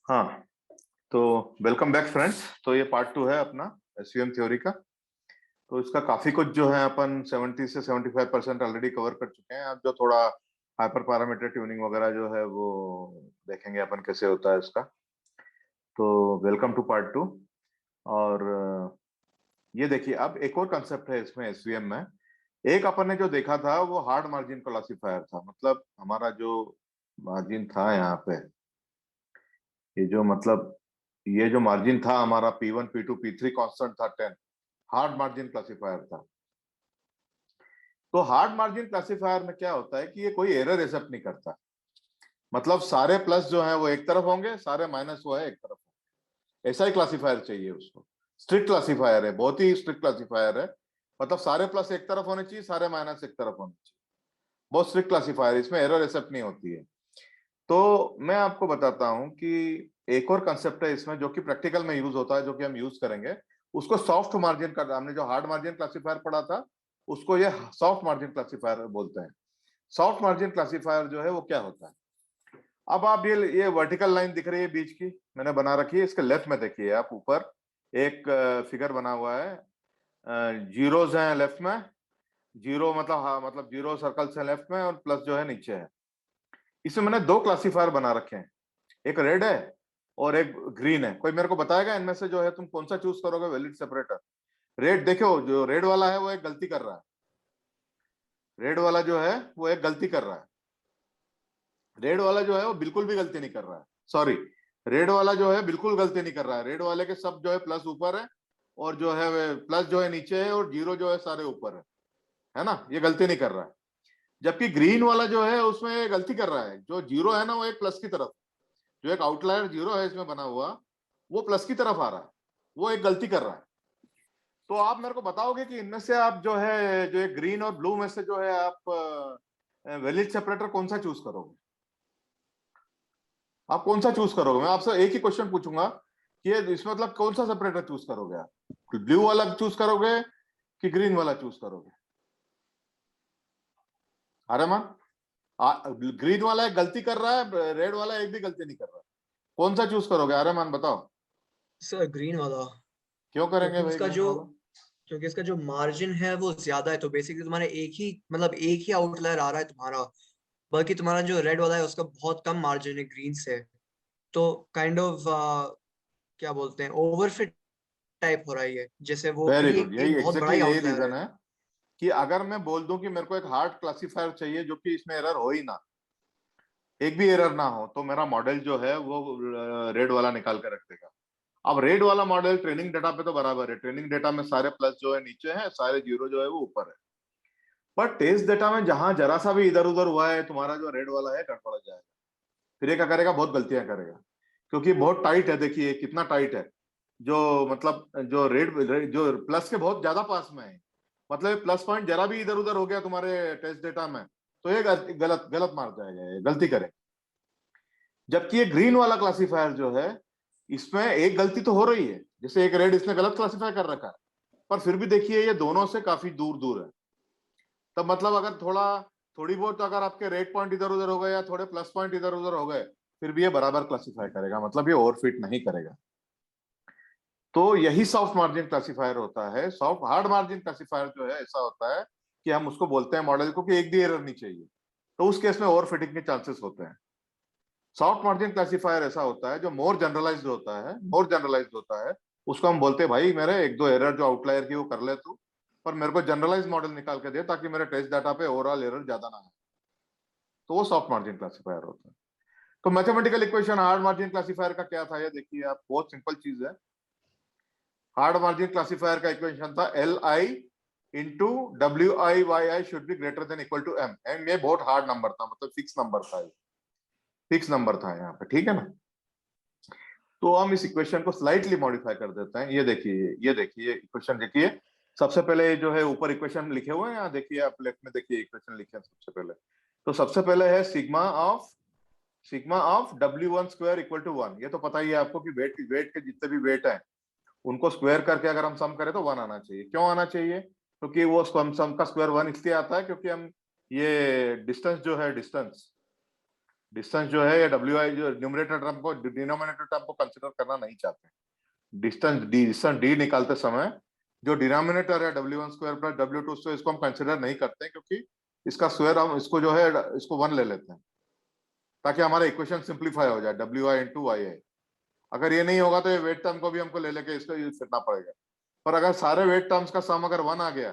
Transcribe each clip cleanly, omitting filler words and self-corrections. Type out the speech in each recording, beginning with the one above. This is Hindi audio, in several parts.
हाँ, तो वेलकम बैक फ्रेंड्स। तो ये पार्ट 2 है अपना एसवीएम थ्योरी का। तो इसका काफी कुछ जो है अपन 70 से 75% ऑलरेडी कवर कर चुके हैं। अब जो थोड़ा हाइपर पैरामीटर ट्यूनिंग वगैरह जो है वो देखेंगे अपन कैसे होता है इसका। तो वेलकम टू पार्ट 2। और ये देखिए, अब एक और कंसेप्ट है इसमें एसवीएम में। एक अपन ने जो देखा था वो हार्ड मार्जिन क्लासिफायर था। मतलब हमारा जो मार्जिन था यहाँ पे, ये जो मतलब ये जो मार्जिन था हमारा P1 P2 P3 कांस्टेंट था 10, हार्ड मार्जिन क्लासिफायर था। तो हार्ड मार्जिन क्लासिफायर में क्या होता है कि ये कोई एरर एक्सेप्ट नहीं करता। मतलब सारे प्लस जो है वो एक तरफ होंगे, सारे माइनस वो है एक तरफ होंगे। ऐसा ही क्लासिफायर चाहिए उसको। स्ट्रिक्ट क्लासिफायर है, बहुत ही स्ट्रिक्ट क्लासिफायर है। मतलब सारे प्लस एक तरफ होने चाहिए, सारे माइनस एक तरफ होने चाहिए। बहुत स्ट्रिक्ट क्लासिफायर, इसमें एरर एक्सेप्ट नहीं होती है। तो मैं आपको बताता हूं कि एक और कंसेप्ट है इसमें जो कि प्रैक्टिकल में यूज होता है, जो कि हम यूज करेंगे। उसको सॉफ्ट मार्जिन का, हमने जो हार्ड मार्जिन क्लासिफायर पढ़ा था उसको ये सॉफ्ट मार्जिन क्लासिफायर बोलते हैं। सॉफ्ट मार्जिन क्लासिफायर जो है वो क्या होता है, अब आप ये वर्टिकल लाइन दिख रही है बीच की, मैंने बना रखी है। इसके लेफ्ट में देखिए आप, ऊपर एक फिगर बना हुआ है। जीरोज हैं लेफ्ट में। जीरो मतलब, हाँ मतलब जीरो सर्कल्स है लेफ्ट में और प्लस जो है नीचे है। इसमें मैंने दो क्लासिफायर बना रखे हैं, एक रेड है और एक ग्रीन है। कोई मेरे को बताएगा इनमें से जो है तुम कौन सा चूज करोगे वैलिड सेपरेटर? रेड देखो, जो रेड वाला है वो एक गलती कर रहा है। रेड वाला जो है वो एक गलती कर रहा है। रेड वाला जो है वो बिल्कुल भी गलती नहीं कर रहा है। सॉरी, रेड वाला जो है बिल्कुल गलती नहीं कर रहा है। रेड वाले के सब जो है प्लस ऊपर है, और जो है प्लस जो है नीचे है, और जीरो जो है सारे ऊपर है ना? ये गलती नहीं कर रहा है। जबकि ग्रीन वाला जो है उसमें ये गलती कर रहा है। जो जीरो है ना वो एक प्लस की तरफ, जो एक आउटलायर जीरो है इसमें बना हुआ, वो प्लस की तरफ आ रहा है। वो एक गलती कर रहा है। तो आप मेरे को बताओगे कि इनमें से आप जो है, जो एक ग्रीन और ब्लू में से जो है आप वैलिड सेपरेटर कौन सा चूज करोगे? आप कौन सा चूज करोगे? मैं आपसे एक ही क्वेश्चन पूछूंगा कि ये इसमें मतलब कौन सा सेपरेटर चूज करोगे आप? ब्लू वाला चूज करोगे कि ग्रीन वाला चूज करोगे? अरे मान, ग्रीन वाला एक गलती कर रहा है, रेड वाला एक भी गलती नहीं कर रहा है। कौन सा चूज करोगे? अरे मान बताओ। सर ग्रीन वाला। क्यों करेंगे क्योंकि भाई उसका ग्रीन जो वाला? क्योंकि इसका जो मार्जिन है वो ज्यादा है, तो बेसिकली तुम्हारे एक ही आउटलायर आ रहा है तुम्हारा। बाकी तुम्हारा जो रेड वाला है उसका बहुत कम मार्जिन है ग्रीन से। तो काइंड ऑफ क्या बोलते हैं, ओवरफिट टाइप हो रहा है ये, जैसे वो, वेरी क्योंकि गुड, यही एक बहुत बड़ा एग्जैक्टली ही यही आउटलायर रीजन है। है कि अगर मैं बोल दूं कि मेरे को एक हार्ड क्लासिफायर चाहिए जो कि इसमें एरर हो ही ना, एक भी एरर ना हो, तो मेरा मॉडल जो है वो रेड वाला निकाल के रख देगा। अब रेड वाला मॉडल ट्रेनिंग डेटा पे तो बराबर है। ट्रेनिंग डेटा में सारे प्लस जो है नीचे है, सारे जीरो जो है वो ऊपर है। पर टेस्ट डेटा में जहां जरा सा भी इधर उधर हुआ है, तुम्हारा जो रेड वाला है गड़बड़ जाएगा। फिर ये क्या करेगा? बहुत गलतियां करेगा, क्योंकि बहुत टाइट है। देखिए कितना टाइट है। जो मतलब जो जो प्लस के बहुत ज्यादा पास में है। मतलब प्लस पॉइंट जरा भी इधर उधर हो गया तुम्हारे टेस्ट डेटा में, तो ये गलत गलत मार जाएगा, ये गलती करेगा। जबकि ये ग्रीन वाला क्लासिफायर जो है, इसमें एक गलती तो हो रही है, जैसे एक रेड इसने गलत क्लासिफाई कर रखा है, पर फिर भी देखिए ये दोनों से काफी दूर दूर है। तब मतलब अगर थोड़ी बहुत अगर आपके रेड पॉइंट इधर उधर हो गए या थोड़े प्लस पॉइंट इधर उधर हो गए, फिर भी ये बराबर क्लासिफाई करेगा, मतलब ये ओवरफिट नहीं करेगा। तो यही सॉफ्ट मार्जिन क्लासिफायर होता है। सॉफ्ट हार्ड मार्जिन क्लासिफायर जो है ऐसा होता है कि हम उसको बोलते हैं मॉडल को कि एक भी एरर नहीं चाहिए, तो उस केस में ओवरफिटिंग के चांसेस होते हैं। सॉफ्ट मार्जिन क्लासिफायर ऐसा होता है जो मोर जनरलाइज्ड होता है, मोर जनरलाइज्ड होता है। उसको हम बोलते हैं भाई मेरे एक दो एरर जो आउटलायर की वो कर ले तू, पर मेरे को जनरलाइज मॉडल निकाल के दे ताकि मेरे टेस्ट डाटा पे ओवरऑल एरर ज्यादा ना आए। तो वो सॉफ्ट मार्जिन क्लासिफायर होता है। तो mathematical equation hard margin classifier का क्या था, ये देखिए आप, बहुत सिंपल चीज है। हार्ड मार्जिन क्लासिफायर का इक्वेशन था L I into W I Y I should be greater than equal to M. M ये बहुत हार्ड नंबर था, मतलब फिक्स नंबर था, फिक्स नंबर था यहाँ पे, ठीक है ना? तो हम इस इक्वेशन को स्लाइटली मॉडिफाई कर देते हैं। ये देखिए इक्वेशन देखिए। सबसे पहले जो है ऊपर इक्वेशन लिखे हुए हैं, यहाँ देखिए आप लेफ्ट में देखिए इक्वेशन लिखे हैं सबसे पहले। तो सबसे पहले है sigma of W1 square equal to 1। ये तो पता ही है आपको कि वेट के जितने भी वेट हैं उनको स्क्वायर करके अगर हम सम करें तो 1 आना चाहिए। क्यों आना चाहिए? क्योंकि वो सम का स्क्वायर 1 इसलिए आता है क्योंकि हम ये डिस्टेंस जो है, डिस्टेंस डिस्टेंस जो है, या डब्ल्यू आई जो न्यूमरेटर टर्म को डिनोमिनेटर टर्म को कंसिडर करना नहीं चाहते। डिस्टेंस डी निकालते समय जो डिनोमिनेटर है W1 square plus W2 square, इसको हम कंसिडर नहीं करते क्योंकि इसका स्क्वायर हम इसको जो है इसको 1 ले लेते हैं ताकि हमारा इक्वेशन सिंप्लीफाई हो जाए, WI इंटू YI। अगर ये नहीं होगा तो ये वेट टर्म को भी हमको ले लेके इसको यूज करना पड़ेगा। पर अगर सारे वेट टर्म्स का सम अगर 1 आ गया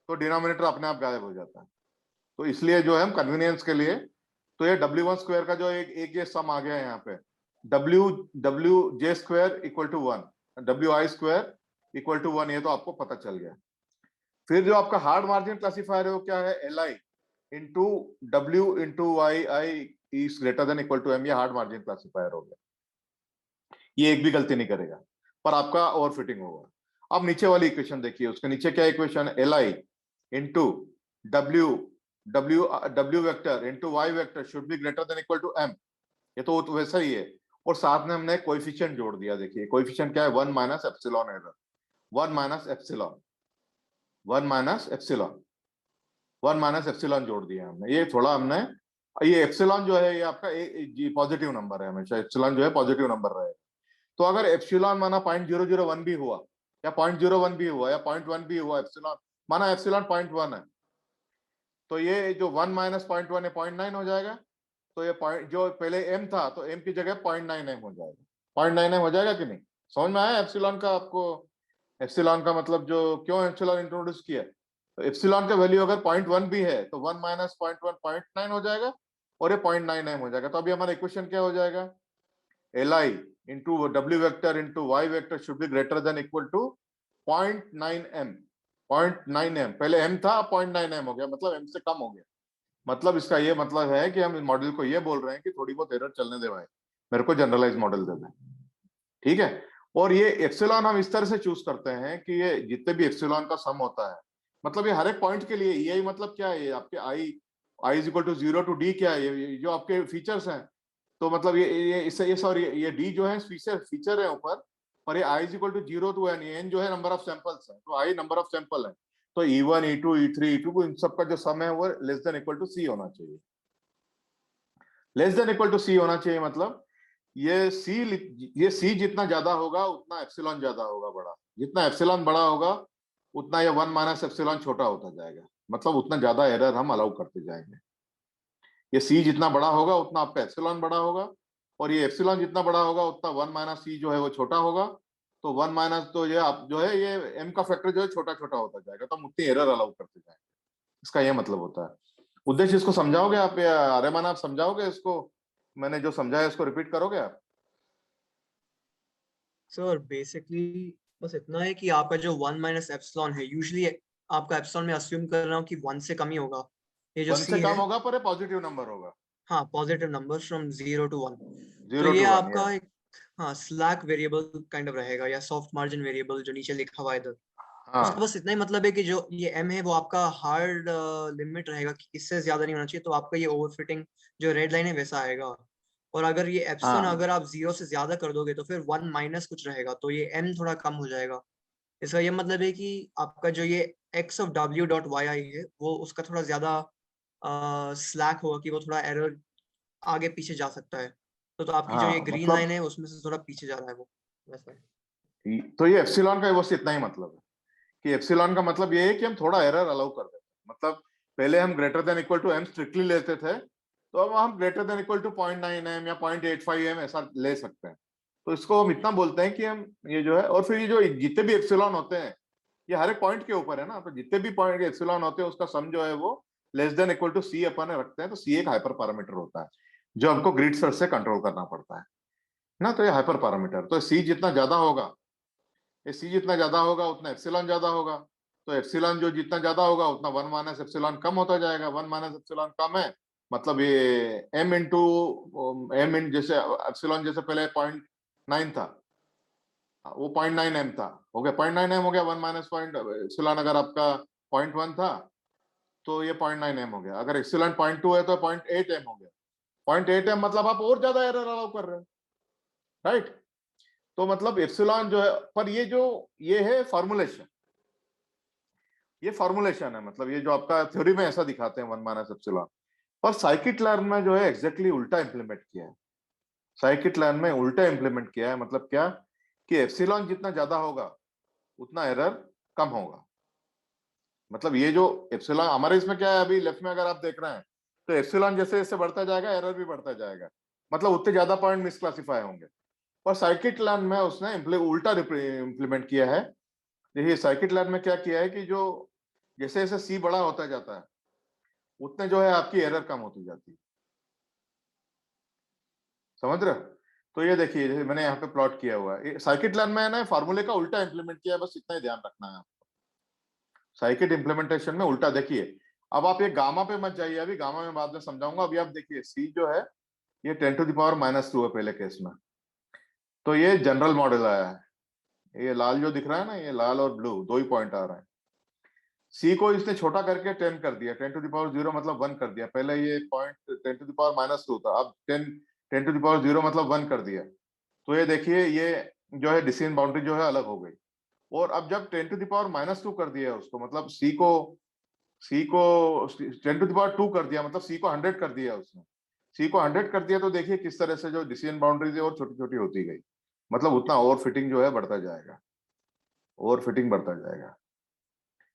तो डिनोमिनेटर अपने आप गायब हो जाता है। तो इसलिए जो है हम कन्वीनियंस के लिए, तो ये W1 स्क्वायर का जो एक ये सम आ गया है यहाँ पे, WJ square equal to 1, WI square equal to 1, ये तो आपको पता चल गया। फिर जो आपका हार्ड मार्जिन क्लासिफायर है वो क्या है, LI into W into YI is greater than equal to M, ये हार्ड मार्जिन क्लासिफायर हो गया। ये एक भी गलती नहीं करेगा पर आपका ओवरफिटिंग होगा। अब नीचे वाली इक्वेशन देखिए, उसके नीचे क्या इक्वेशन है, LI into W vector into Y vector should be greater than equal to M, ये तो वैसा ही है। और साथ में हमने कोएफिशिएंट जोड़ दिया, देखिए कोएफिशिएंट क्या है, 1 minus epsilon error, 1 minus epsilon, 1 minus epsilon, 1 minus epsilon जोड़ दिया हमने। ये थोड़ा हमने, ये एप्सिलॉन जो है ये आपका पॉजिटिव नंबर है, हमेशा एप्सिलॉन जो है पॉजिटिव नंबर रहेगा। तो अगर एप्सिलॉन माना 0.001 भी हुआ या 0.01 भी हुआ या 0.1 भी हुआ, एप्सिलॉन माना एप्सिलॉन 0.1 है, तो ये जो 1 माइनस 0.1 है 0.9 हो जाएगा। तो ये पॉइंट जो पहले m था तो m की जगह 0.9m हो जाएगा। 0.9m हो जाएगा कि नहीं, समझ में आया एप्सिलॉन का आपको? एप्सिलॉन का मतलब जो क्यों एप्सिलॉन इंट्रोड्यूस किया, तो एप्सिलॉन का वैल्यू अगर 0.1 भी है तो 1 माइनस 0.1 0.9 हो जाएगा और ये 0.9m हो जाएगा। तो अभी हमारा इक्वेशन क्या हो जाएगा, Li into W vector into Y vector should be greater than equal to 0.9m, 0.9m, पहले m था 0.9m हो गया, मतलब m से कम हो गया। मतलब इसका ये मतलब है कि हम इस मॉडल को ये बोल रहे हैं कि थोड़ी बहुत एरर चलने दे भाई, मेरे को जनरलाइज मॉडल दे दें, ठीक है। और ये एप्सिलॉन हम इस तरह से चूज करते हैं कि ये जितने भी एप्सिलॉन का सम होता है, मतलब ये हर एक पॉइंट के लिए, यही मतलब क्या है, ये आपके I is equal to 0 to D क्या है, ये जो आपके फीचर्स हैं। तो मतलब ये सॉरी, ये D जो है फीचर है ऊपर, पर ये I is equal to 0 to N, N जो है नंबर ऑफ सैंपल्स है, तो आई नंबर ऑफ सैंपल है। तो E1 E2 E3 E2 इन सब का जो सम है वो less than equal to C होना चाहिए, less than equal to C होना चाहिए। मतलब ये C जितना ज्यादा होगा उतना एप्सिलॉन ज्यादा होगा, बड़ा, जितना एप्सिलॉन बड़ा होगा उतना ये 1 माइनस एप्सिलॉन छोटा होता जाएगा, मतलब उतना ज्यादा एरर हम अलाउ करते जाएंगे। ये C जितना बड़ा होगा उतना आपका एप्सिलॉन बड़ा होगा, और ये एप्सिलॉन जितना बड़ा होगा उतना 1 माइनस C जो है वो छोटा होगा। तो 1 माइनस, तो ये आप जो है ये M का फैक्टर जो है छोटा छोटा होता जाएगा, तो हम उतनी एरर अलाउ करते जाएंगे, इसका ये मतलब होता है। उद्देश्य इसको समझाओगे आप, या आर्यमान आप समझाओगे इसको, मैंने जो समझाया इसको रिपीट करोगे आप? सर बेसिकली बस इतना है कि आपका जो 1 माइनस एप्सिलॉन है, यूजुअली आपका एप्सिलॉन में अस्यूम कर रहा हूँ कि 1 से कम ही होगा। ये जो 1 से C कम है, होगा पर पॉजिटिव नंबर होगा, हाँ, पॉजिटिव नंबर्स फ्रॉम 0 टू 1। तो 0 ये टू 1 या, आपका एक, हाँ, स्लैक वेरिएबल काइंड ऑफ रहेगा, या सॉफ्ट मार्जिन वेरिएबल जो नीचे लिखा हुआ है इधर। उसका हाँ बस इतना ही मतलब है कि जो ये M है वो आपका हार्ड लिमिट रहेगा कि इससे ज्यादा नहीं होना चाहिए, तो आपका ये ओवरफिटिंग जो रेड लाइन है वैसा आएगा। और अगर ये एप्सिलॉन हाँ अगर आप 0 से ज्यादा कर दोगे तो फिर 1 माइनस कुछ रहेगा, तो ये M थोड़ा कम हो जाएगा। इसका ये मतलब है कि आपका जो ये x of w dot Y I है वो उसका थोड़ा ज्यादा स्लैक होगा, कि वो थोड़ा एरर आगे पीछे जा सकता है। तो आपकी जो ये हाँ, ग्रीन लाइन मतलब है उसमें से थोड़ा पीछे जा रहा है वो, वैसा है। तो ये एप्सिलॉन का बस इतना ही मतलब है कि एप्सिलॉन का मतलब ये है कि हम थोड़ा एरर अलाउ कर देते हैं। मतलब पहले हम greater than equal to M strictly लेते थे, तो अब हम greater than equal to 0.9M या 0.85M ऐसा ले सकते हैं। तो इसको हम इतना बोलते हैं कि हम ये जो है, और फिर ये जो जितने भी एप्सिलॉन होते हैं ये हर एक पॉइंट के ऊपर है ना, तो जितने भी पॉइंट के एप्सिलॉन होते हैं उसका सम जो है वो less than equal to C अपन रखते हैं। तो C एक हाइपर पैरामीटर होता है जो हमको ग्रिड सर्च से कंट्रोल करना पड़ता है ना, तो ये हाइपर पैरामीटर, तो C जितना ज्यादा होगा, ये C जितना ज्यादा होगा उतना एप्सिलॉन ज्यादा होगा। तो एप्सिलॉन जो जितना ज्यादा होगा उतना 1 माइनस एप्सिलॉन कम होता जाएगा। 1 माइनस एप्सिलॉन कम है मतलब ये M इंटू M इन, जैसे एप्सिलॉन जैसे पहले 0.9 था, वो 0.9M था, हो गया 0.9M हो गया। 1 माइनस पॉइंट एप्सिलॉन अगर आपका 0.1 था तो ये 0.9M हो गया। अगर एप्सिलॉन 0.2 है तो 0.8M हो गया। 0.8M मतलब आप और ज्यादा एरर अलाउ कर रहे हो, राइट। तो मतलब एप्सिलॉन जो है, पर ये है फॉर्मुलेशन, ये फॉर्मुलेशन है, मतलब ये जो आपका थ्योरी में ऐसा दिखाते हैं 1 माइनस एप्सिलॉन, पर साइकिट लर्न में जो है एग्जैक्टली उल्टा इंप्लीमेंट किया है। साइकिट लर्न में उल्टा इंप्लीमेंट किया है, मतलब क्या कि एप्सिलॉन जितना ज्यादा होगा उतना एरर कम होगा। मतलब ये जो एप्सिलॉन हमारे इसमें क्या है, अभी लेफ्ट में अगर आप देख रहे हैं तो एप्सिलॉन जैसे जैसे बढ़ता जाएगा एरर भी बढ़ता जाएगा, मतलब उतने ज्यादा पॉइंट मिसक्लासिफाई होंगे। और साइकिट लर्न में उसने उल्टा इंप्लीमेंट किया है। देखिए साइकिट लर्न में क्या किया है कि जो जैसे जैसे सी बड़ा होता जाता है उतने जो है आपकी एरर कम होती जाती है। समझ रहे हो? तो ये देखिए जैसे मैंने यहाँ पे प्लॉट किया हुआ है, साइकिट लर्न में है ना फार्मूले का उल्टा इंप्लीमेंट किया है, बस इतना ही ध्यान रखना है। साइकिट इंप्लीमेंटेशन में उल्टा देखिए। अब आप ये गामा पे मत जाइए, अभी गामा में बाद में समझाऊंगा। अभी आप देखिए सी जो है ये 10⁻⁻² है पहले केस में। तो ये जनरल मॉडल आया है, ये लाल जो दिख रहा है ना, ये लाल और ब्लू दो ही पॉइंट आ रहे हैं। सी को इसने छोटा करके 10 कर दिया, 10⁻0 मतलब 1 कर दिया। पहले ये पॉइंट 10⁻² था, अब 10⁻0 मतलब 1 कर दिया। तो ये देखिए ये जो है डिसीजन बाउंड्री जो है अलग हो गई। और अब जब 10⁻² कर दिया उसको, मतलब सी को 10⁻² कर दिया, मतलब सी को 100 कर दिया उसने। सी को 100 कर दिया तो देखिए किस तरह से जो डिसीजन बाउंड्रीज है और छोटी छोटी होती गई, मतलब उतना ओवर फिटिंग जो है बढ़ता जाएगा, ओवर फिटिंग बढ़ता जाएगा।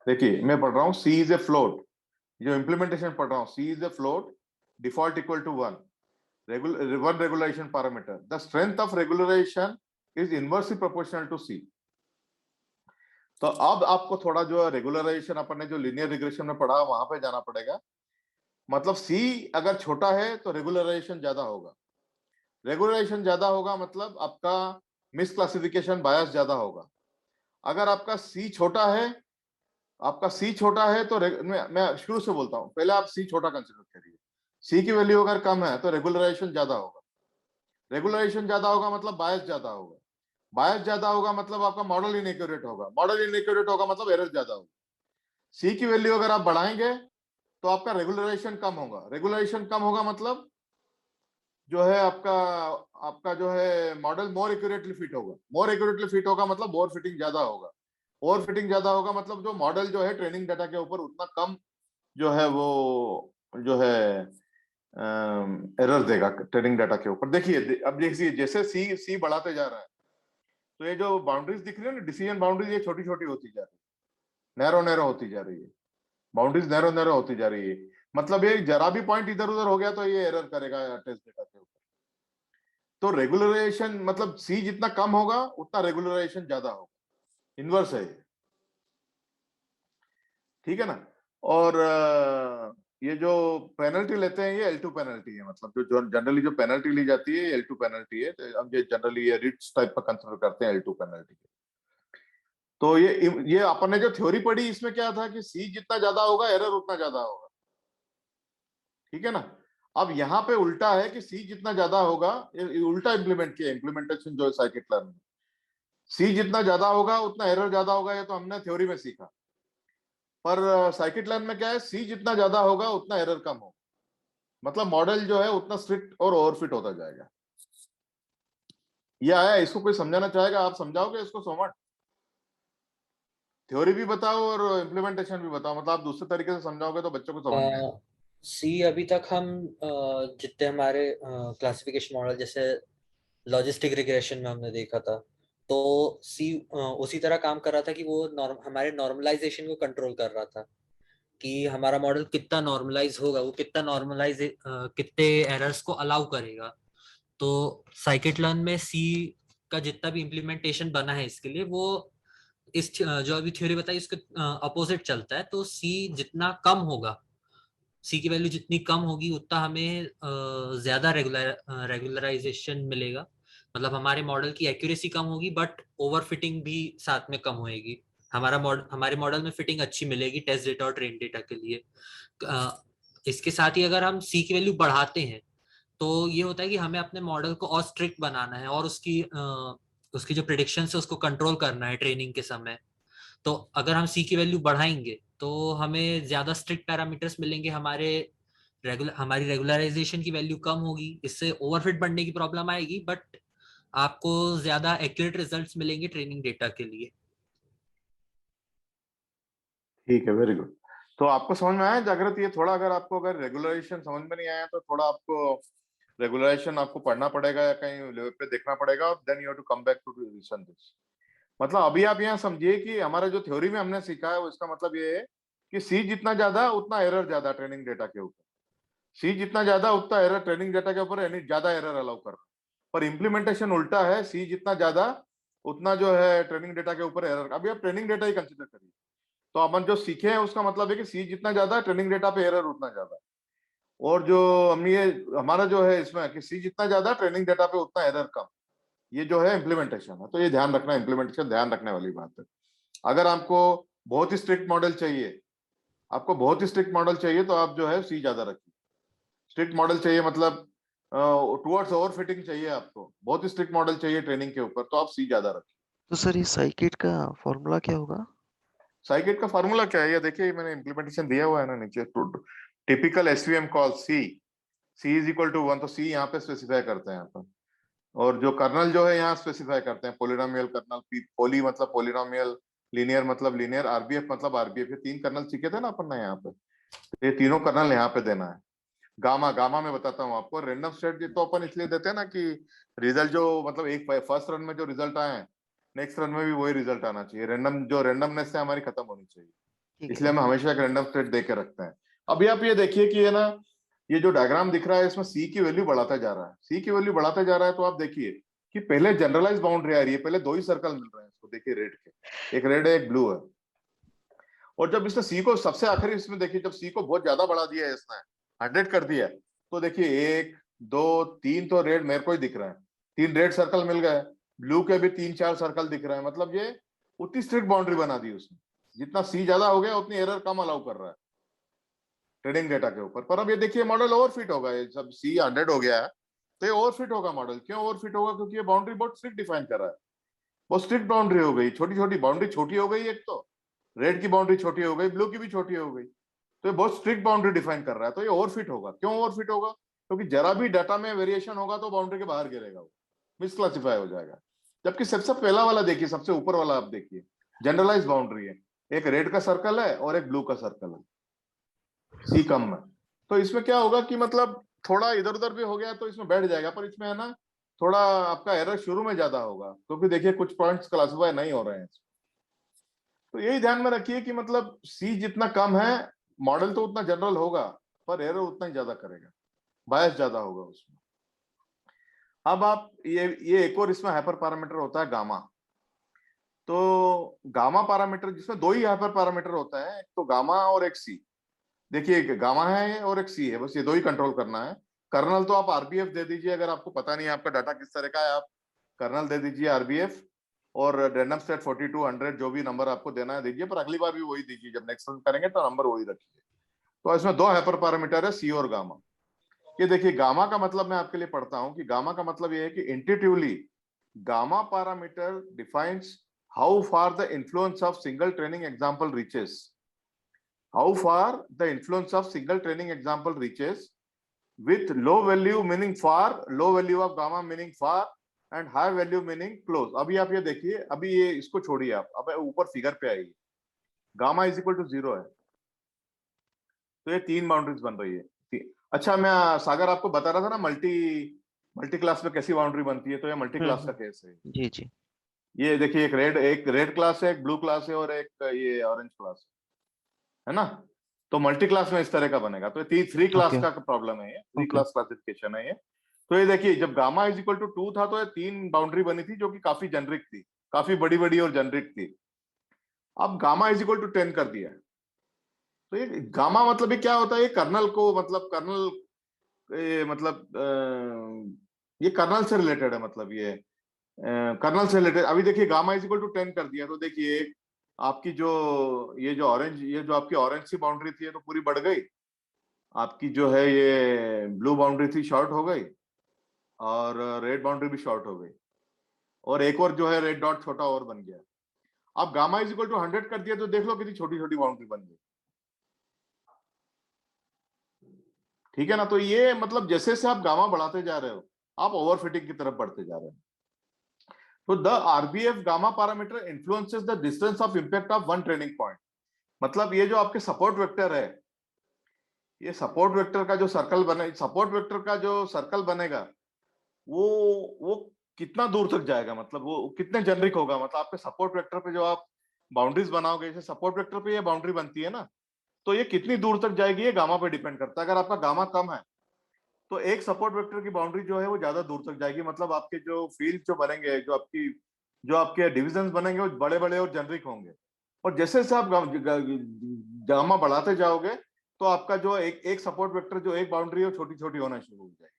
देखिए मैं पढ़ रहा हूँ सी इज ए फ्लोट, जो इम्प्लीमेंटेशन पढ़ रहा हूँ, C is a float, default equal to 1, one regulation parameter, the strength of regularization is inversely proportional to C. तो अब आपको थोड़ा जो रेगुलराइजेशन अपन ने जो लीनियर रिग्रेशन में पढ़ा वहां पे जाना पड़ेगा। मतलब सी अगर छोटा है तो रेगुलराइजेशन ज्यादा होगा, रेगुलराइजेशन ज्यादा होगा मतलब आपका मिस क्लासिफिकेशन बायस ज्यादा होगा। अगर आपका सी छोटा है, आपका सी छोटा है तो मैं शुरू से बोलता हूं, पहले आप सी छोटा कंसिडर करिए। सी की वैल्यू अगर कम है तो रेगुलराइजेशन ज्यादा होगा, रेगुलराइजेशन ज्यादा होगा मतलब बायस ज्यादा होगा, बायस ज्यादा होगा मतलब आपका मॉडल इनएक्यूरेट होगा, मॉडल इनएक्यूरेट होगा मतलब एरर ज्यादा होगा। सी की वैल्यू अगर आप बढ़ाएंगे तो आपका रेगुलराइजेशन कम होगा, रेगुलराइजेशन कम होगा मतलब जो है आपका आपका जो है मॉडल मोर एक्यूरेटली फिट होगा, मोर एक्यूरेटली फिट होगा मतलब ओवर फिटिंग ज्यादा होगा, ओवर फिटिंग ज्यादा होगा मतलब जो मॉडल जो है ट्रेनिंग डाटा के ऊपर उतना कम जो है वो जो है एरर देगा ट्रेनिंग डाटा के ऊपर। देखिए अब देखिए जैसे सी सी बढ़ाते जा रहा है तो ये जो बाउंड्रीज दिख रही है ना डिसीजन बाउंड्रीज, ये छोटी छोटी होती जा रही है, नैरो नैरो होती जा रही है, बाउंड्रीज नैरो नैरो होती जा रही है। मतलब ये जरा भी पॉइंट इधर उधर हो गया तो ये एरर करेगा टेस्ट डेटा के ऊपर। तो रेगुलराइजेशन मतलब सी जितना कम होगा उतना रेगुलराइजेशन ज्यादा होगा, इनवर्स है ये, ठीक है ना। और ये जो पेनल्टी लेते हैं ये L2 पेनल्टी है, मतलब जो जनरली जो पेनल्टी ली जाती है L2 पेनल्टी है। तो हम ये जनरली ये रिट्स टाइप का कंसिडर करते हैं L2 पेनल्टी। तो ये अपन ने जो थ्योरी पढ़ी इसमें क्या था कि सी जितना ज्यादा होगा एरर उतना ज्यादा होगा, ठीक है ना। अब यहाँ पे उल्टा है कि सी जितना ज्यादा होगा, ये उल्टा इंप्लीमेंट किया, इंप्लीमेंटेशन जो है साइकिट लर्न में, सी जितना ज्यादा होगा उतना एरर ज्यादा होगा, ये तो हमने थ्योरी में सीखा। पर साइकिट लर्न में क्या है, सी जितना ज्यादा होगा उतना एरर कम होगा, मतलब मॉडल जो है उतना स्ट्रिक्ट और ओवरफिट होता जाएगा। ये आया, इसको कोई समझाना चाहेगा? आप समझाओगे इसको सोमन? थ्योरी भी बताओ और इम्प्लीमेंटेशन भी बताओ, मतलब आप दूसरे तरीके से समझाओगे तो बच्चों को समझ में आएगा। सी अभी तक हम जितने हमारे क्लासिफिकेशन मॉडल जैसे लॉजिस्टिक रिग्रेशन में हमने देखा था, तो सी उसी तरह काम कर रहा था कि वो हमारे नॉर्मलाइजेशन को कंट्रोल कर रहा था कि हमारा मॉडल कितना नॉर्मलाइज होगा, वो कितना नॉर्मलाइज कितने एरर्स को अलाउ करेगा। तो साइकिट लर्न में सी का जितना भी इम्प्लीमेंटेशन बना है इसके लिए, वो इस जो अभी थ्योरी बताई उसके अपोजिट चलता है। तो सी जितना कम होगा, सी की वैल्यू जितनी कम होगी उतना हमें ज्यादा रेगुलराइजेशन मिलेगा। मतलब हमारे मॉडल की एक्यूरेसी कम होगी बट ओवर फिटिंग भी साथ में कम होएगी। हमारे मॉडल में फिटिंग अच्छी मिलेगी टेस्ट डेटा और ट्रेन डेटा के लिए। इसके साथ ही अगर हम सी की वैल्यू बढ़ाते हैं तो ये होता है कि हमें अपने मॉडल को और स्ट्रिक्ट बनाना है और उसकी जो प्रिडिक्शन है उसको कंट्रोल करना है ट्रेनिंग के समय। तो अगर हम सी की वैल्यू बढ़ाएंगे तो हमें ज्यादा स्ट्रिक्ट पैरामीटर्स मिलेंगे, हमारी रेगुलराइजेशन की वैल्यू कम होगी, इससे ओवरफिट बढ़ने की प्रॉब्लम आएगी बट आपको ज्यादा एक्यूरेट रिजल्ट्स मिलेंगे ट्रेनिंग डेटा के लिए। ठीक है, वेरी गुड। तो आपको समझ में आया जागृत? ये थोड़ा अगर आपको अगर रेगुलराइजेशन समझ में नहीं आया तो थोड़ा आपको रेगुलराइजेशन आपको पढ़ना पड़ेगा या कहीं लेवल पे देखना पड़ेगा, then you have to come back to revision this. मतलब अभी आप यहाँ समझिए कि हमारा जो थ्योरी में हमने सीखा है उसका मतलब ये है कि सी जितना ज्यादा उतना एरर ज्यादा ट्रेनिंग डेटा के ऊपर, सी जितना ज्यादा उतना एरर ट्रेनिंग डेटा के ऊपर, यानी ज्यादा एरर अलाउ कर रहा है। पर इम्प्लीमेंटेशन उल्टा है, सी जितना ज्यादा उतना जो है ट्रेनिंग डेटा के ऊपर एरर। अभी आप ट्रेनिंग डेटा ही कंसिडर करिए, तो अपन जो सीखे हैं उसका मतलब है कि सी जितना ज्यादा ट्रेनिंग डेटा पे एरर उतना ज्यादा। और जो हमने ये हमारा जो है इसमें कि सी जितना ज्यादा ट्रेनिंग डेटा पे उतना एरर कम, ये जो है इम्प्लीमेंटेशन है। तो ये ध्यान रखना, इम्प्लीमेंटेशन ध्यान रखने वाली बात है। अगर आपको बहुत ही स्ट्रिक्ट मॉडल चाहिए, आपको बहुत ही स्ट्रिक्ट मॉडल चाहिए तो आप जो है सी ज्यादा रखिए। स्ट्रिक्ट मॉडल चाहिए मतलब टुवर्ड्स ओवर फिटिंग चाहिए, आपको बहुत ही स्ट्रिक्ट मॉडल चाहिए ट्रेनिंग के ऊपर, तो आप सी ज्यादा रखिए। तो सर ये साइकिट का फॉर्मूला क्या होगा? साइकिट का फार्मूला क्या है ये देखिए, मैंने इम्प्लीमेंटेशन दिया हुआ है ना नीचे। Typical SVM call C is equal to 1, तो सी यहाँ पे स्पेसिफाई करते हैं अपन। और जो कर्नल जो है यहाँ स्पेसिफाई करते हैं, पोलिनोमियल कर्नल, पोली मतलब पोलिनोमियल, लीनियर मतलब लीनियर, आरबीएफ मतलब आरबीएफ। ये 3 कर्नल सीखे थे ना अपन ने यहाँ पे, तो ये तीनों कर्नल यहाँ पे देना है। गामा, गामा में बताता हूँ आपको। रैंडम स्टेट तो अपन इसलिए देते हैं ना कि रिजल्ट जो मतलब एक फर्स्ट रन में जो रिजल्ट आए नेक्स्ट रन में भी वही रिजल्ट आना चाहिए। रैंडम जो रैंडमनेस है हमारी खत्म होनी चाहिए, ठीक इसलिए है। हम हमेशा एक रैंडम स्टेट दे के रखते हैं। अभी आप ये देखिए कि है ना, ये जो डायग्राम दिख रहा है इसमें सी की वैल्यू बढ़ाता जा रहा है, सी की वैल्यू बढ़ाता जा रहा है। तो आप देखिए कि पहले जनरलाइज बाउंड्री आ रही है, पहले 2 ही सर्कल मिल रहे हैं इसको, देखिए रेड के, एक रेड है एक ब्लू है। और जब इसने सी को सबसे आखिरी इसमें देखिए, जब सी को बहुत ज्यादा बढ़ा दिया है इसने, 100 कर दिया, तो देखिए 1 2 3 तो रेड मेरे को ही दिख रहा है, 3 रेड सर्कल मिल गए, ब्लू के भी 3 4 सर्कल दिख रहे हैं। मतलब ये उतनी स्ट्रिक्ट बाउंड्री बना दी उसने, जितना सी ज्यादा हो गया उतनी एरर कम अलाउ कर रहा है ट्रेनिंग डेटा के ऊपर। पर अब ये देखिए मॉडल ओवरफिट होगा, ये जब सी 100 हो गया है तो ये ओवरफिट होगा मॉडल। क्यों ओवरफिट होगा? क्योंकि ये बाउंड्री बहुत स्ट्रिक्ट डिफाइन कर रहा है, बहुत स्ट्रिक्ट बाउंड्री हो गई, छोटी छोटी बाउंड्री छोटी हो गई, एक तो रेड की बाउंड्री छोटी हो गई, ब्लू की भी छोटी हो गई, तो ये बहुत स्ट्रिक्ट बाउंड्री डिफाइन कर रहा है, तो ये ओवरफिट होगा। क्यों ओवरफिट होगा? क्योंकि जरा भी डाटा में वेरिएशन होगा तो बाउंड्री के बाहर गिरेगा, वो मिसक्लासिफाई हो जाएगा। जबकि सबसे पहला वाला देखिए, सबसे ऊपर वाला आप देखिए, जनरलाइज बाउंड्री है, एक रेड का सर्कल है और एक ब्लू का सर्कल है सी कम में। तो इसमें क्या होगा कि मतलब थोड़ा इधर उधर भी हो गया तो इसमें बैठ जाएगा, पर इसमें है ना थोड़ा आपका एरर शुरू में ज्यादा होगा, क्योंकि देखिए कुछ पॉइंट्स क्लासिफाई नहीं हो रहे हैं। तो यही ध्यान में रखिए कि मतलब सी जितना कम है, मॉडल तो उतना जनरल होगा, पर एरर उतना ही ज्यादा करेगा, बायस ज्यादा होगा उसमें। अब आप ये एक और इसमें हाइपर पैरामीटर होता है गामा। तो गामा पैरामीटर जिसमें 2 ही हाइपर पैरामीटर होता है, एक तो गामा और एक सी। देखिए एक गामा है और एक सी है, बस ये 2 ही कंट्रोल करना है। कर्नल तो आप आरबीएफ दे दीजिए, अगर आपको पता नहीं है आपका डाटा किस तरह का है, आप कर्नल दे दीजिए आरबीएफ, और रैंडम स्टेट 42 100 जो भी नंबर आपको देना है दीजिए, पर अगली बार भी वही दीजिए, जब नेक्स्ट रन करेंगे तो नंबर वही रखिए। तो इसमें 2 हाइपर पैरामीटर है, सी और गामा। ये देखिए गामा का मतलब मैं आपके लिए पढ़ता हूं कि गामा का मतलब ये है कि intuitively gamma parameter defines how far the influence of single training example reaches, how far the influence of single training example reaches, with low value meaning far, low value of gamma meaning far, and high value meaning close। अभी आप ये देखिए, अभी ये इसको छोड़िए आप, अब ऊपर फिगर पे आइए, गामा इज इक्वल टू 0 है, तो ये 3 बाउंड्रीज बन रही है। अच्छा मैं सागर आपको बता रहा था ना मल्टी क्लास में कैसी बाउंड्री बनती है, तो ये मल्टी क्लास का केस है। जी जी। ये देखिए एक रेड क्लास है, एक ब्लू क्लास है और एक ये ऑरेंज क्लास है ना। तो मल्टी क्लास में इस तरह का बनेगा, तो ये 3 क्लास Okay. का प्रॉब्लम है, ये 3 Okay. क्लास क्लासिफिकेशन है ये। तो ये देखिए जब गामा इज इक्वल टू 2 था तो ये 3 बाउंड्री बनी थी जो कि काफी जेनरिक थी, काफी बड़ी बड़ी और जेनरिक थी। अब गामा इज इक्वल टू 10 कर दिया, तो ये गामा मतलब ये क्या होता है, ये कर्नल को मतलब कर्नल ये मतलब ये कर्नल से रिलेटेड है, मतलब ये कर्नल से रिलेटेड। अभी देखिए गामा इज इक्वल टू 10 कर दिया, तो देखिए आपकी जो ये जो ऑरेंज, ये जो आपकी ऑरेंज सी बाउंड्री थी ये तो पूरी बढ़ गई, आपकी जो है ये ब्लू बाउंड्री थी शॉर्ट हो गई, और रेड बाउंड्री भी शॉर्ट हो गई, और एक और जो है रेड डॉट छोटा और बन गया। अब गामा इज इक्वल टू 100 कर दिया, तो देख लो कितनी छोटी छोटी बाउंड्री बन गई, ठीक है ना। तो ये मतलब जैसे जैसे आप गामा बढ़ाते जा रहे हो, आप ओवरफिटिंग की तरफ बढ़ते जा रहे हो। तो the RBF gamma parameter influences the distance of impact of one training point. मतलब ये जो आपके सपोर्ट वेक्टर है, ये सपोर्ट वेक्टर का जो सर्कल बने, सपोर्ट वेक्टर का जो सर्कल बनेगा वो कितना दूर तक जाएगा, मतलब वो कितने जेनरिक होगा, मतलब आपके सपोर्ट वेक्टर पे जो आप बाउंड्रीज बनाओगे, जैसे सपोर्ट वेक्टर पे ये बाउंड्री बनती है ना, तो ये कितनी दूर तक जाएगी ये गामा पे डिपेंड करता है। अगर आपका गामा कम है तो एक सपोर्ट वेक्टर की बाउंड्री जो है वो ज्यादा दूर तक जाएगी, मतलब आपके जो फील्ड जो बनेंगे, जो आपके डिविजन बनेंगे वो बड़े बड़े और जेनरिक होंगे। और जैसे जैसे आप गामा बढ़ाते जाओगे तो आपका जो एक एक सपोर्ट वेक्टर जो एक बाउंड्री है वो छोटी छोटी होना शुरू हो जाएगी।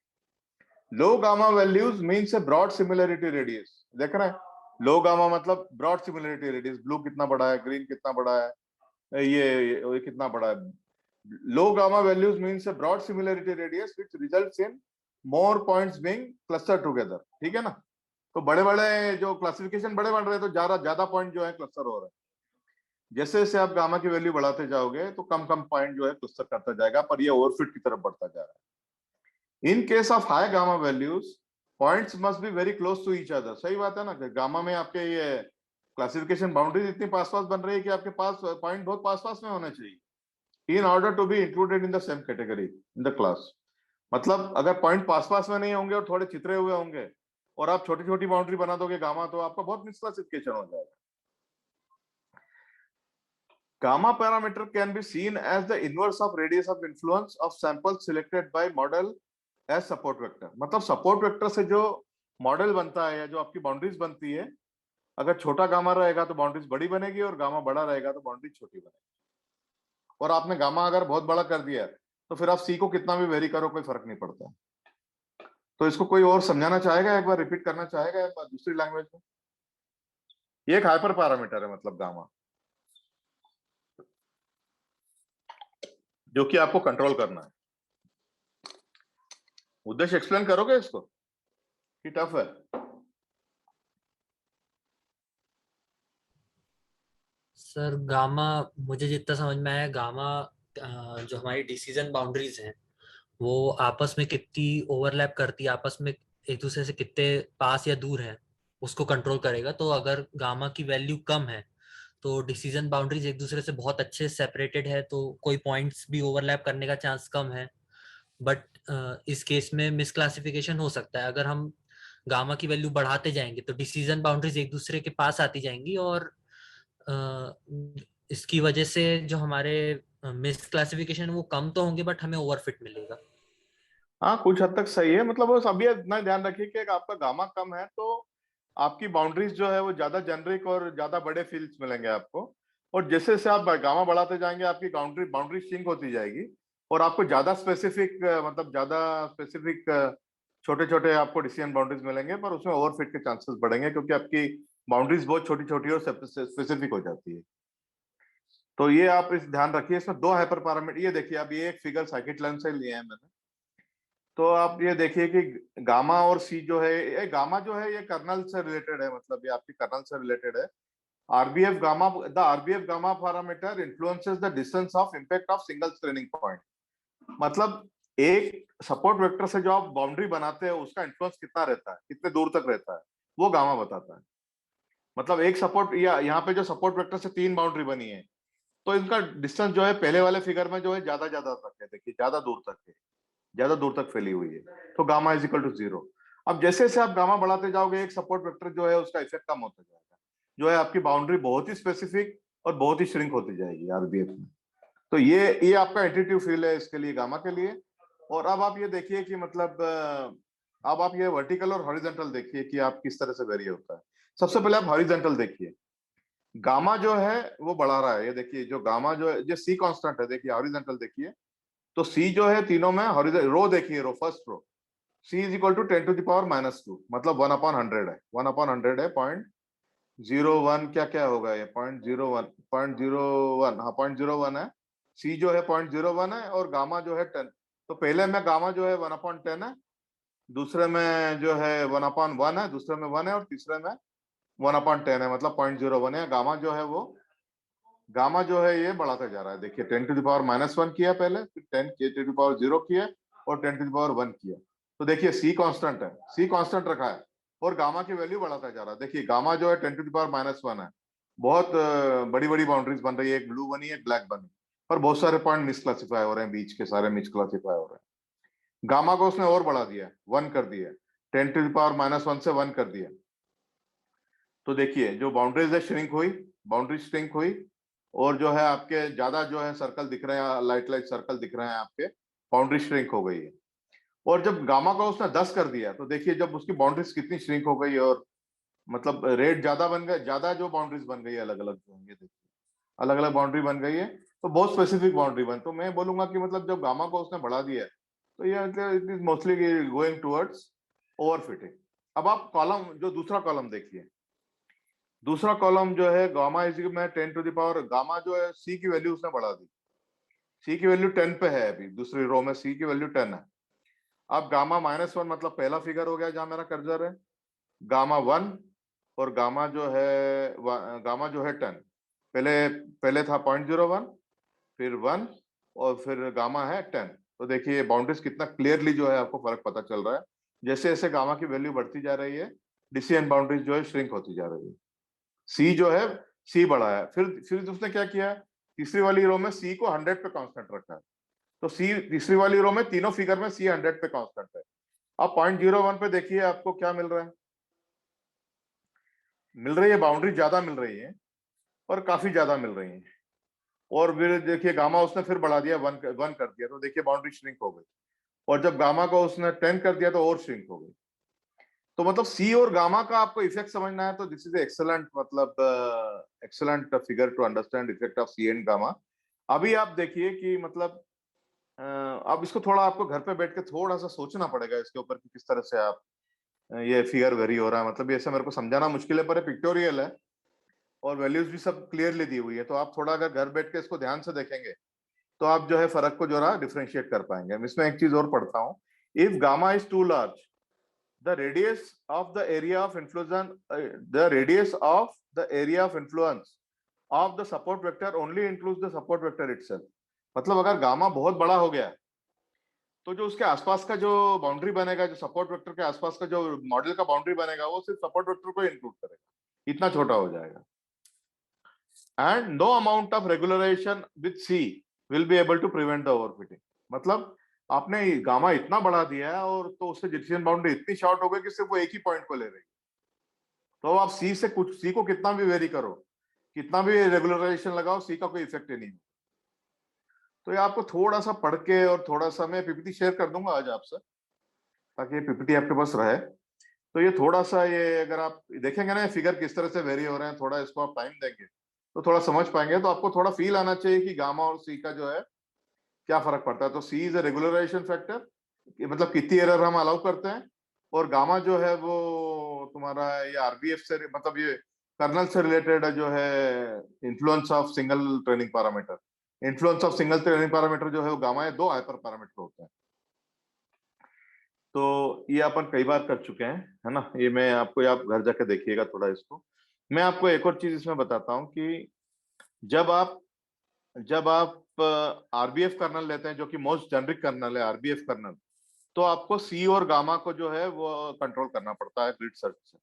Low gamma values means a broad similarity radius, देख रहे हैं, लो गामा मतलब ब्रॉड सिमिलरिटी रेडियस, ब्लू कितना बड़ा है, ग्रीन कितना बड़ा है, ये कितना बड़ा है। Low gamma values means a broad similarity radius which results in more points being clustered together, ठीक है ना। तो बड़े बड़े जो क्लासिफिकेशन बड़े बन रहे हैं तो ज्यादा ज्यादा पॉइंट जो है क्लस्टर हो रहा है। जैसे जैसे आप गामा की वैल्यू बढ़ाते जाओगे तो कम कम पॉइंट जो है क्लस्टर करता जाएगा, पर ये ओवरफिट की तरफ बढ़ता जा रहा है। In case of high gamma values points must be very close to each other, सही बात है ना, कि गामा में आपके ये क्लासिफिकेशन बाउंड्रीज इतनी पास पास बन रही है कि आपके पास पॉइंट बहुत पास पास में होने चाहिए in order to be included in the same category in the class। मतलब अगर पॉइंट पास पास में नहीं होंगे और थोड़े चितरे हुए होंगे और आप छोटी छोटी बाउंड्री बना दोगे गामा, तो आपका बहुत मिसक्लासिफिकेशन हो जाएगा। Gamma parameter can be seen as the inverse of radius of influence of samples selected by model as support vector। मतलब सपोर्ट वेक्टर से जो मॉडल बनता है या जो आपकी बाउंड्रीज बनती है, अगर छोटा गामा रहेगा तो बाउंड्रीज बड़ी बनेगी और गामा बड़ा रहेगा तो बाउंड्री छोटी बनेगी। और आपने गामा अगर बहुत बड़ा कर दिया तो फिर आप सी को कितना भी वेरी करो कोई फर्क नहीं पड़ता। तो इसको कोई और समझाना चाहेगा, एक बार रिपीट करना चाहेगा एक बार दूसरी लैंग्वेज में। ये एक हाइपर पैरामीटर है, मतलब गामा, जो कि आपको कंट्रोल करना है। उद्देश्य एक्सप्लेन करोगे इसको कि टफ है? सर गामा मुझे जितना समझ में आया, गामा जो हमारी डिसीजन बाउंड्रीज हैं वो आपस में कितनी ओवरलैप करती है, आपस में एक दूसरे से कितने पास या दूर है उसको कंट्रोल करेगा। तो अगर गामा की वैल्यू कम है तो डिसीजन बाउंड्रीज एक दूसरे से बहुत अच्छे सेपरेटेड है, तो कोई पॉइंट्स भी ओवरलैप करने का चांस कम है। बट इस केस में मिसक्लासिफिकेशन हो सकता है। अगर हम गामा की वैल्यू बढ़ाते जाएंगे तो डिसीजन बाउंड्रीज एक दूसरे के पास आती जाएंगी और इसकी वजह से जो हमारे मिसक्लासिफिकेशन वो कम तो होंगे बट हमें ओवरफिट मिलेगा। हाँ, कुछ हद तक सही है। मतलब बस अभी इतना ध्यान रखिए कि अगर आपका गामा कम है तो आपकी बाउंड्रीज जो है वो ज्यादा जेनरिक और ज्यादा बड़े फील्ड्स मिलेंगे आपको। और जैसे जैसे आप गामा बढ़ाते जाएंगे आपकी बाउंड्री बाउंड्री श्रिंक होती जाएगी और आपको ज्यादा स्पेसिफिक, मतलब ज्यादा स्पेसिफिक छोटे छोटे आपको डिसीजन बाउंड्रीज मिलेंगे, पर उसमें ओवरफिट के चांसेस बढ़ेंगे क्योंकि आपकी बाउंड्रीज बहुत छोटी छोटी और स्पेसिफिक हो जाती है। तो ये आप इस ध्यान रखिए। इसमें दो हाइपर पैरामीटर, ये देखिए अब ये एक फिगर साइकिट लेंथ से लिया है मैंने। तो आप ये देखिए कि गामा और सी जो है, ये गामा जो है ये कर्नल से रिलेटेड है, मतलब ये आपकी कर्नल से रिलेटेड है। RBF gamma, the RBF gamma parameter influences the distance of impact of single screening point. मतलब एक सपोर्ट वेक्टर से जो आप बाउंड्री बनाते हैं उसका इन्फ्लुएंस कितना रहता है, कितने दूर तक रहता है, वो गामा बताता है। मतलब एक सपोर्ट, या यहाँ पे जो सपोर्ट वेक्टर से तीन बाउंड्री बनी है तो इनका डिस्टेंस जो है पहले वाले फिगर में जो है ज्यादा ज्यादा तक है, देखिए ज्यादा दूर तक है, ज्यादा दूर तक फैली हुई है, तो गामा इज इक्वल टू 0। अब जैसे जैसे आप गामा बढ़ाते जाओगे एक सपोर्ट वेक्टर जो है उसका इफेक्ट कम होता जाएगा, जो है आपकी बाउंड्री बहुत ही स्पेसिफिक और बहुत ही श्रिंक होती जाएगी आरबीएफ में। तो ये आपका इंट्यूटिव फील है इसके लिए, गामा के लिए। और अब आप ये देखिए कि मतलब अब आप ये वर्टिकल और हॉरिजॉन्टल देखिए कि आप किस तरह से वेरी होता है। सबसे पहले आप हॉरिजॉन्टल देखिए, गामा जो है वो बढ़ा रहा है, ये देखिए जो गामा जो है, जो सी कांस्टेंट है, देखिए हॉरिजॉन्टल देखिए तो सी जो है तीनों में रो देखिए, row first row C is equal to 10⁻², मतलब 1/100 है, 1/100 है, 0.01 क्या क्या होगा ये 0.01 हाँ 0.01 है। सी जो है 0.01 है और गामा जो है 10। तो पहले में गामा जो है 1/10 है, दूसरे में जो है 1/1 है, दूसरे में 1 है और तीसरे में 1/10 है, मतलब 0.01 है। गामा जो है वो, गामा जो है ये बढ़ाता जा रहा है, देखिए 10⁻⁻1 किया पहले, फिर 10⁻0 किया और 10⁻1 किया। तो देखिए सी कांस्टेंट है, सी कांस्टेंट रखा है और गामा की वैल्यू बढ़ाता जा रहा है। देखिए गामा जो है 10⁻1 है, बहुत बड़ी बड़ी बाउंड्रीज बन रही है, एक ब्लू बनी है, एक ब्लैक बनी, पर बहुत सारे पॉइंट मिसक्लासिफाई हो रहे हैं, बीच के सारे मिसक्लासिफाई हो रहे हैं। गामा को उसने और बढ़ा दिया, 1 कर दिया, 10⁻⁻1 से 1 कर दिया। तो देखिए जो बाउंड्रीज है श्रिंक हुई, बाउंड्री श्रिंक हुई, और जो है आपके ज्यादा जो है सर्कल दिख रहे हैं, लाइट लाइट सर्कल दिख रहे हैं आपके, बाउंड्री श्रिंक हो गई है। और जब गामा को उसने 10 कर दिया तो देखिए जब उसकी बाउंड्रीज कितनी श्रिंक हो गई, और मतलब रेट ज्यादा बन गए, ज्यादा जो बाउंड्रीज बन गई है अलग अलग, जो ये देखिए अलग अलग बाउंड्री बन गई है, तो बहुत स्पेसिफिक बाउंड्री बन। तो मैं बोलूंगा कि मतलब जब गामा को उसने बढ़ा दिया है तो ये it is mostly going towards overfitting. अब आप कॉलम, जो दूसरा कॉलम देखिए, दूसरा कॉलम जो है गामा इज में 10⁻, गामा जो है सी की वैल्यू उसने बढ़ा दी, सी की वैल्यू 10 पे है, अभी दूसरी रो में सी की वैल्यू 10 है। अब गामा -1 मतलब पहला फिगर हो गया जहां मेरा कर्सर है, गामा 1 और गामा जो है गामा जो है 10, पहले पहले था 0.01, फिर 1, और फिर गामा है 10। तो देखिए बाउंड्रीज कितना क्लियरली जो है आपको फर्क पता चल रहा है, जैसे जैसे गामा की वैल्यू बढ़ती जा रही है डिसीजन बाउंड्रीज जो है श्रिंक होती जा रही है। सी जो है, सी बढ़ा है, फिर उसने क्या किया, तीसरी वाली रो में सी को 100 पे कांस्टेंट रखा है। तो सी तीसरी वाली रो में तीनों फिगर में सी 100 पे कांस्टेंट है। अब 0.01 पे देखिए आपको क्या मिल रहा है, मिल रही है बाउंड्री ज्यादा मिल रही है, और काफी ज्यादा मिल रही है। और फिर देखिए गामा उसने फिर बढ़ा दिया, 1 कर दिया, तो देखिए बाउंड्री श्रिंक हो गई। और जब गामा को उसने 10 कर दिया तो और श्रिंक हो गई। तो मतलब सी और गामा का आपको इफेक्ट समझना है तो दिस इज एक्सेलेंट, मतलब excellent figure to understand effect of C and gamma. अभी आप देखिए कि मतलब अब इसको थोड़ा आपको घर पे बैठ के थोड़ा सा सोचना पड़ेगा इसके ऊपर कि किस तरह से आप ये फिगर वेरी हो रहा है, मतलब ऐसे मेरे को समझाना मुश्किल है, पर पिक्टोरियल है और वैल्यूज भी सब क्लियरली दी हुई है। तो आप थोड़ा अगर घर बैठ के इसको ध्यान से देखेंगे तो आप जो है फर्क को जो है डिफरेंशिएट कर पाएंगे। इसमें एक चीज और पढ़ता हूँ, if gamma is too large the radius of the area of influence the radius of the area of influence of the support vector only includes the support vector itself। मतलब अगर गामा बहुत बड़ा हो गया तो जो उसके आसपास का जो बाउंड्री बनेगा, जो सपोर्ट वेक्टर के आसपास का जो मॉडल का बाउंड्री बनेगा, वो सिर्फ सपोर्ट वेक्टर को इंक्लूड करेगा, इतना छोटा हो जाएगा। And no amount of regularization with C will be able to prevent the overfitting. मतलब आपने गामा इतना बढ़ा दिया है और तो उससे डिसीजन बाउंड्री इतनी शॉर्ट हो गई कि सिर्फ वो एक ही पॉइंट को ले रही है। तो आप सी से कुछ, सी को कितना भी वेरी करो, कितना भी रेगुलराइजेशन लगाओ, सी का कोई इफेक्ट ही नहीं। तो ये आपको थोड़ा सा पढ़ के, और थोड़ा सा मैं पीपीटी शेयर कर दूंगा आज आपसे, ताकि ये पीपीटी आपके पास रहे। तो ये थोड़ा सा, ये अगर आप देखेंगे ना फिगर किस तरह से वेरी हो रहे हैं, थोड़ा इसको आप टाइम देंगे तो थोड़ा समझ पाएंगे। तो आपको थोड़ा फील आना चाहिए कि गामा और सी का जो है क्या फर्क पड़ता है। तो सी इज ए रेगुलराइजेशन फैक्टर, मतलब कितनी एरर हम अलाउ करते हैं, और गामा जो है वो तुम्हारा ये आरबीएफ से, मतलब ये कर्नल से रिलेटेड जो है, influence of single training parameter. Influence of single training parameter जो है वो गामा है, 2 हाइपर पैरामीटर होते हैं। तो ये अपन कई बार कर चुके हैं, है ना। ये मैं आपको, आप घर जाके देखिएगा थोड़ा इसको। मैं आपको एक और चीज इसमें बताता हूँ कि जब आप आरबीएफ कर्नल लेते हैं, जो कि मोस्ट जेनरिक कर्नल है आरबीएफ कर्नल, तो आपको सी और गामा को जो है वो कंट्रोल करना पड़ता है ग्रिड सर्च से।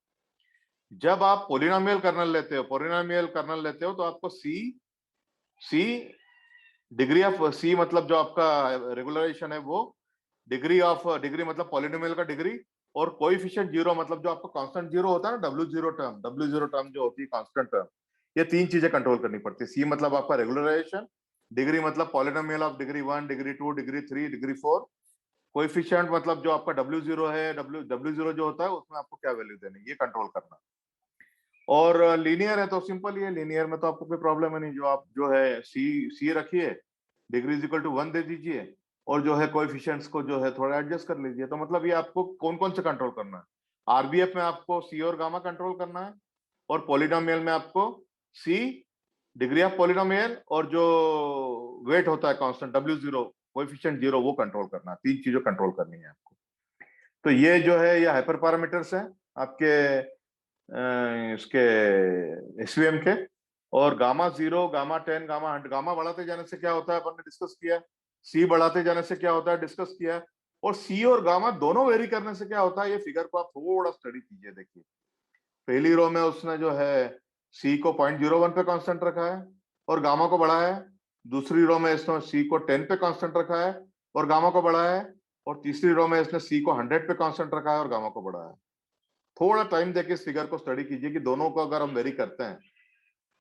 जब आप पोलिनोमियल कर्नल लेते हो तो आपको सी सी डिग्री ऑफ सी, मतलब जो आपका रेगुलराइजेशन है वो डिग्री मतलब पॉलिनोमियल का डिग्री, और कोएफिशिएंट 0 मतलब जो आपका कांस्टेंट 0 होता है ना, W0 टर्म जो होती है कांस्टेंट टर्म, ये 3 चीजें कंट्रोल करनी पड़ती है। सी मतलब आपका रेगुलराइजेशन, डिग्री मतलब polynomial of degree 1, degree 2, degree 3, degree 4, coefficient मतलब जो आपका W0 है, W0 जो होता है उसमें आपको क्या वैल्यू देनी, ये कंट्रोल करना। और लीनियर है तो सिंपल ही है, लीनियर में तो आपको कोई प्रॉब्लम है नहीं, जो आप जो है सी रखिए, डिग्री इज इक्वल टू 1 दे दीजिए, और जो है कोएफिशिएंट्स को जो है थोड़ा एडजस्ट कर लीजिए। तो मतलब ये आपको कौन कौन से कंट्रोल करना है, आरबीएफ में आपको सी और गामा कंट्रोल करना है, और पॉलिनोमियल में आपको सी, डिग्री ऑफ पॉलिनोमियल, और जो वेट होता है कांस्टेंट W0, कोएफिशिएंट 0, वो कंट्रोल करना है। 3 चीजें कंट्रोल करनी है आपको। तो ये जो है ये हाइपर पैरामीटर्स है आपके इसके एसवीएम के। और गामा 0, गामा 10, गामा 100, गामा बढ़ाते जाने से क्या होता है अपन ने डिस्कस किया, सी बढ़ाते जाने से क्या होता है डिस्कस किया, और सी और गामा दोनों वेरी करने से क्या होता है, ये फिगर को आप थोड़ा स्टडी कीजिए। देखिए पहली रो में उसने जो है सी को 0.01 पे कांस्टेंट रखा है और गामा को बढ़ाया है। दूसरी रो में इसने सी को 10 पे कांस्टेंट रखा है और गामा को बढ़ाया है। और तीसरी रो में इसने सी को 100 पे कांस्टेंट रखा है और गामा को बढ़ाया है। थोड़ा टाइम देके इस फिगर को स्टडी कीजिए कि दोनों को अगर हम वेरी करते हैं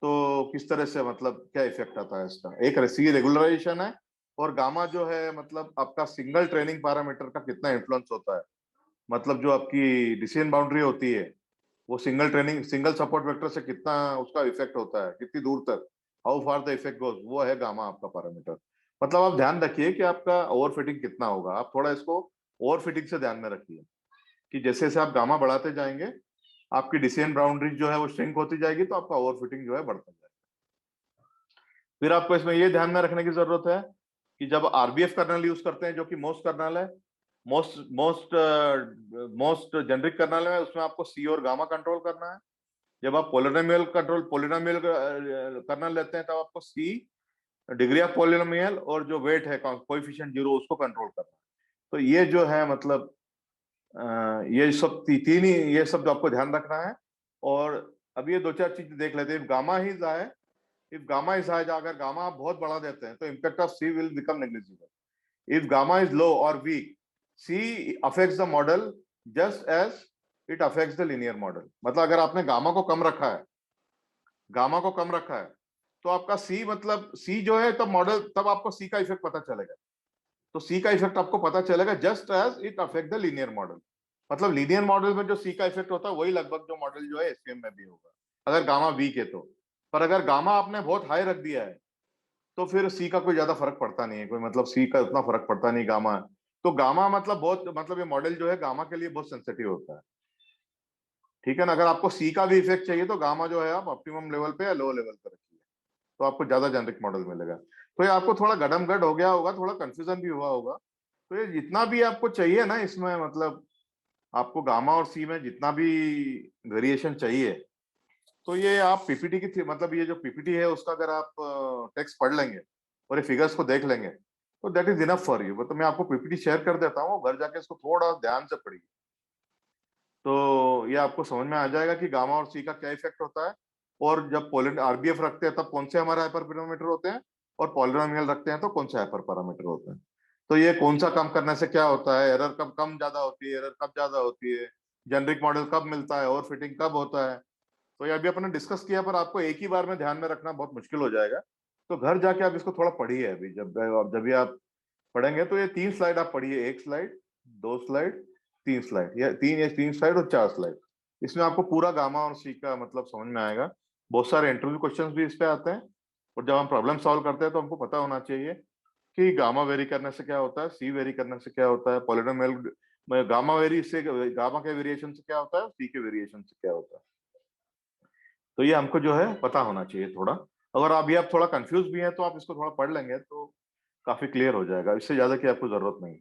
तो किस तरह से मतलब क्या इफेक्ट आता है इसका। एक सी रेगुलराइजेशन है और गामा जो है मतलब आपका सिंगल ट्रेनिंग पैरामीटर का कितना इन्फ्लुएंस होता है, मतलब जो आपकी डिसीजन बाउंड्री होती है वो सिंगल सपोर्ट वेक्टर से कितना उसका इफेक्ट होता है, कितनी दूर तक, how far the effect goes, वो है गामा आपका पैरामीटर। मतलब आप ध्यान रखिए कि आपका ओवरफिटिंग कितना होगा। आप थोड़ा इसको ओवरफिटिंग से ध्यान में रखिए कि जैसे जैसे आप गामा बढ़ाते जाएंगे आपकी डिसीजन बाउंड्री जो है वो श्रिंक होती जाएगी, तो आपका ओवरफिटिंग जो है बढ़ता जाएगा। फिर आपको इसमें ये ध्यान में रखने की जरूरत है कि जब आरबीएफ कर्नल यूज करते हैं जो कि मोस्ट कर्नल है, मोस्ट जेनरिक कर्नल है, उसमें आपको सी और गामा कंट्रोल करना है। जब आप पोलिनोमियल कर्नल लेते हैं तब आपको सी, डिग्री ऑफ पोलिनोमियल और जो वेट है कोएफिशिएंट 0 उसको कंट्रोल करना है। तो ये जो है मतलब ये सब तीन ही ये सब आपको ध्यान रखना है। और अब ये दो चार चीज देख लेते हैं। Gamma is high, if gamma is high, अगर गामा आप बहुत बढ़ा देते हैं तो impact of C will become negligible. If gamma is low और weak, C affects the model just as it affects the linear model. मतलब अगर आपने गामा को कम रखा है, गामा को कम रखा है तो आपका सी मतलब सी जो है तब मॉडल, तब आपको सी का इफेक्ट पता चलेगा। तो सी का इफेक्ट आपको पता चलेगा just as it affect the linear model. मतलब लीनियर मॉडल में जो सी का इफेक्ट होता है वही लगभग जो मॉडल जो है एसवीएम में भी होगा अगर गामा वीक है तो। पर अगर गामा आपने बहुत हाई रख दिया है तो फिर सी का कोई ज्यादा फर्क पड़ता नहीं है, कोई मतलब सी का उतना फर्क पड़ता नहीं गामा। तो गामा मतलब बहुत मतलब ये मॉडल जो है गामा के लिए बहुत सेंसिटिव होता है, ठीक है ना। अगर आपको सी का भी इफेक्ट चाहिए तो गामा जो है आप ऑप्टिमम लेवल पे या लो लेवल पे रखिए, तो आपको ज्यादा जेनरिक मॉडल मिलेगा। तो ये आपको थोड़ा गडमगड हो गया होगा, थोड़ा कंफ्यूजन भी हुआ होगा। तो ये जितना भी आपको चाहिए ना इसमें, मतलब आपको गामा और सी में जितना भी वेरिएशन चाहिए, तो ये आप पीपीटी की मतलब ये जो पीपीटी है उसका अगर आप टेक्स्ट पढ़ लेंगे और ये फिगर्स को देख लेंगे तो that is enough for you. तो मैं आपको पीपीटी शेयर कर देता हूँ, घर जाके इसको थोड़ा ध्यान से पढ़िए तो ये आपको समझ में आ जाएगा कि गामा और सी का क्या इफेक्ट होता है। और जब पोलिन आरबीएफ रखते हैं तब कौन से हमारे हाइपर पैरामीटर होते हैं, और पॉलिनोमियल रखते हैं तो कौन से हाइपर पैरामीटर होते हैं। तो ये कौन सा काम करने से क्या होता है, एरर कब कम ज्यादा होती है, एरर कब ज्यादा होती है, जेनरिक मॉडल कब मिलता है, ओवर फिटिंग कब होता है। तो ये अभी अपने डिस्कस किया, पर आपको एक ही बार में ध्यान में रखना बहुत मुश्किल हो जाएगा। तो घर जाके आप इसको थोड़ा पढ़िए। अभी जब भी आप पढ़ेंगे तो ये 3 स्लाइड आप पढ़िए, 1 स्लाइड, 2 स्लाइड, 3 स्लाइड, या 3 स्लाइड और 4 स्लाइड। इसमें आपको पूरा गामा और सी का मतलब समझ में आएगा। बहुत सारे इंटरव्यू क्वेश्चंस भी इस पे आते हैं और जब हम प्रॉब्लम सॉल्व करते हैं तो हमको पता होना चाहिए कि गामा वेरी करने से क्या होता है, सी वेरी करने से क्या होता है, पॉलिनोमियल गामा वेरी से, गामा के वेरिएशन से क्या होता है, सी के वेरिएशन से क्या होता है। तो ये हमको जो है पता होना चाहिए थोड़ा। अगर अभी आप थोड़ा कंफ्यूज भी हैं तो आप इसको थोड़ा पढ़ लेंगे तो काफी क्लियर हो जाएगा, इससे ज्यादा की आपको जरूरत नहीं है।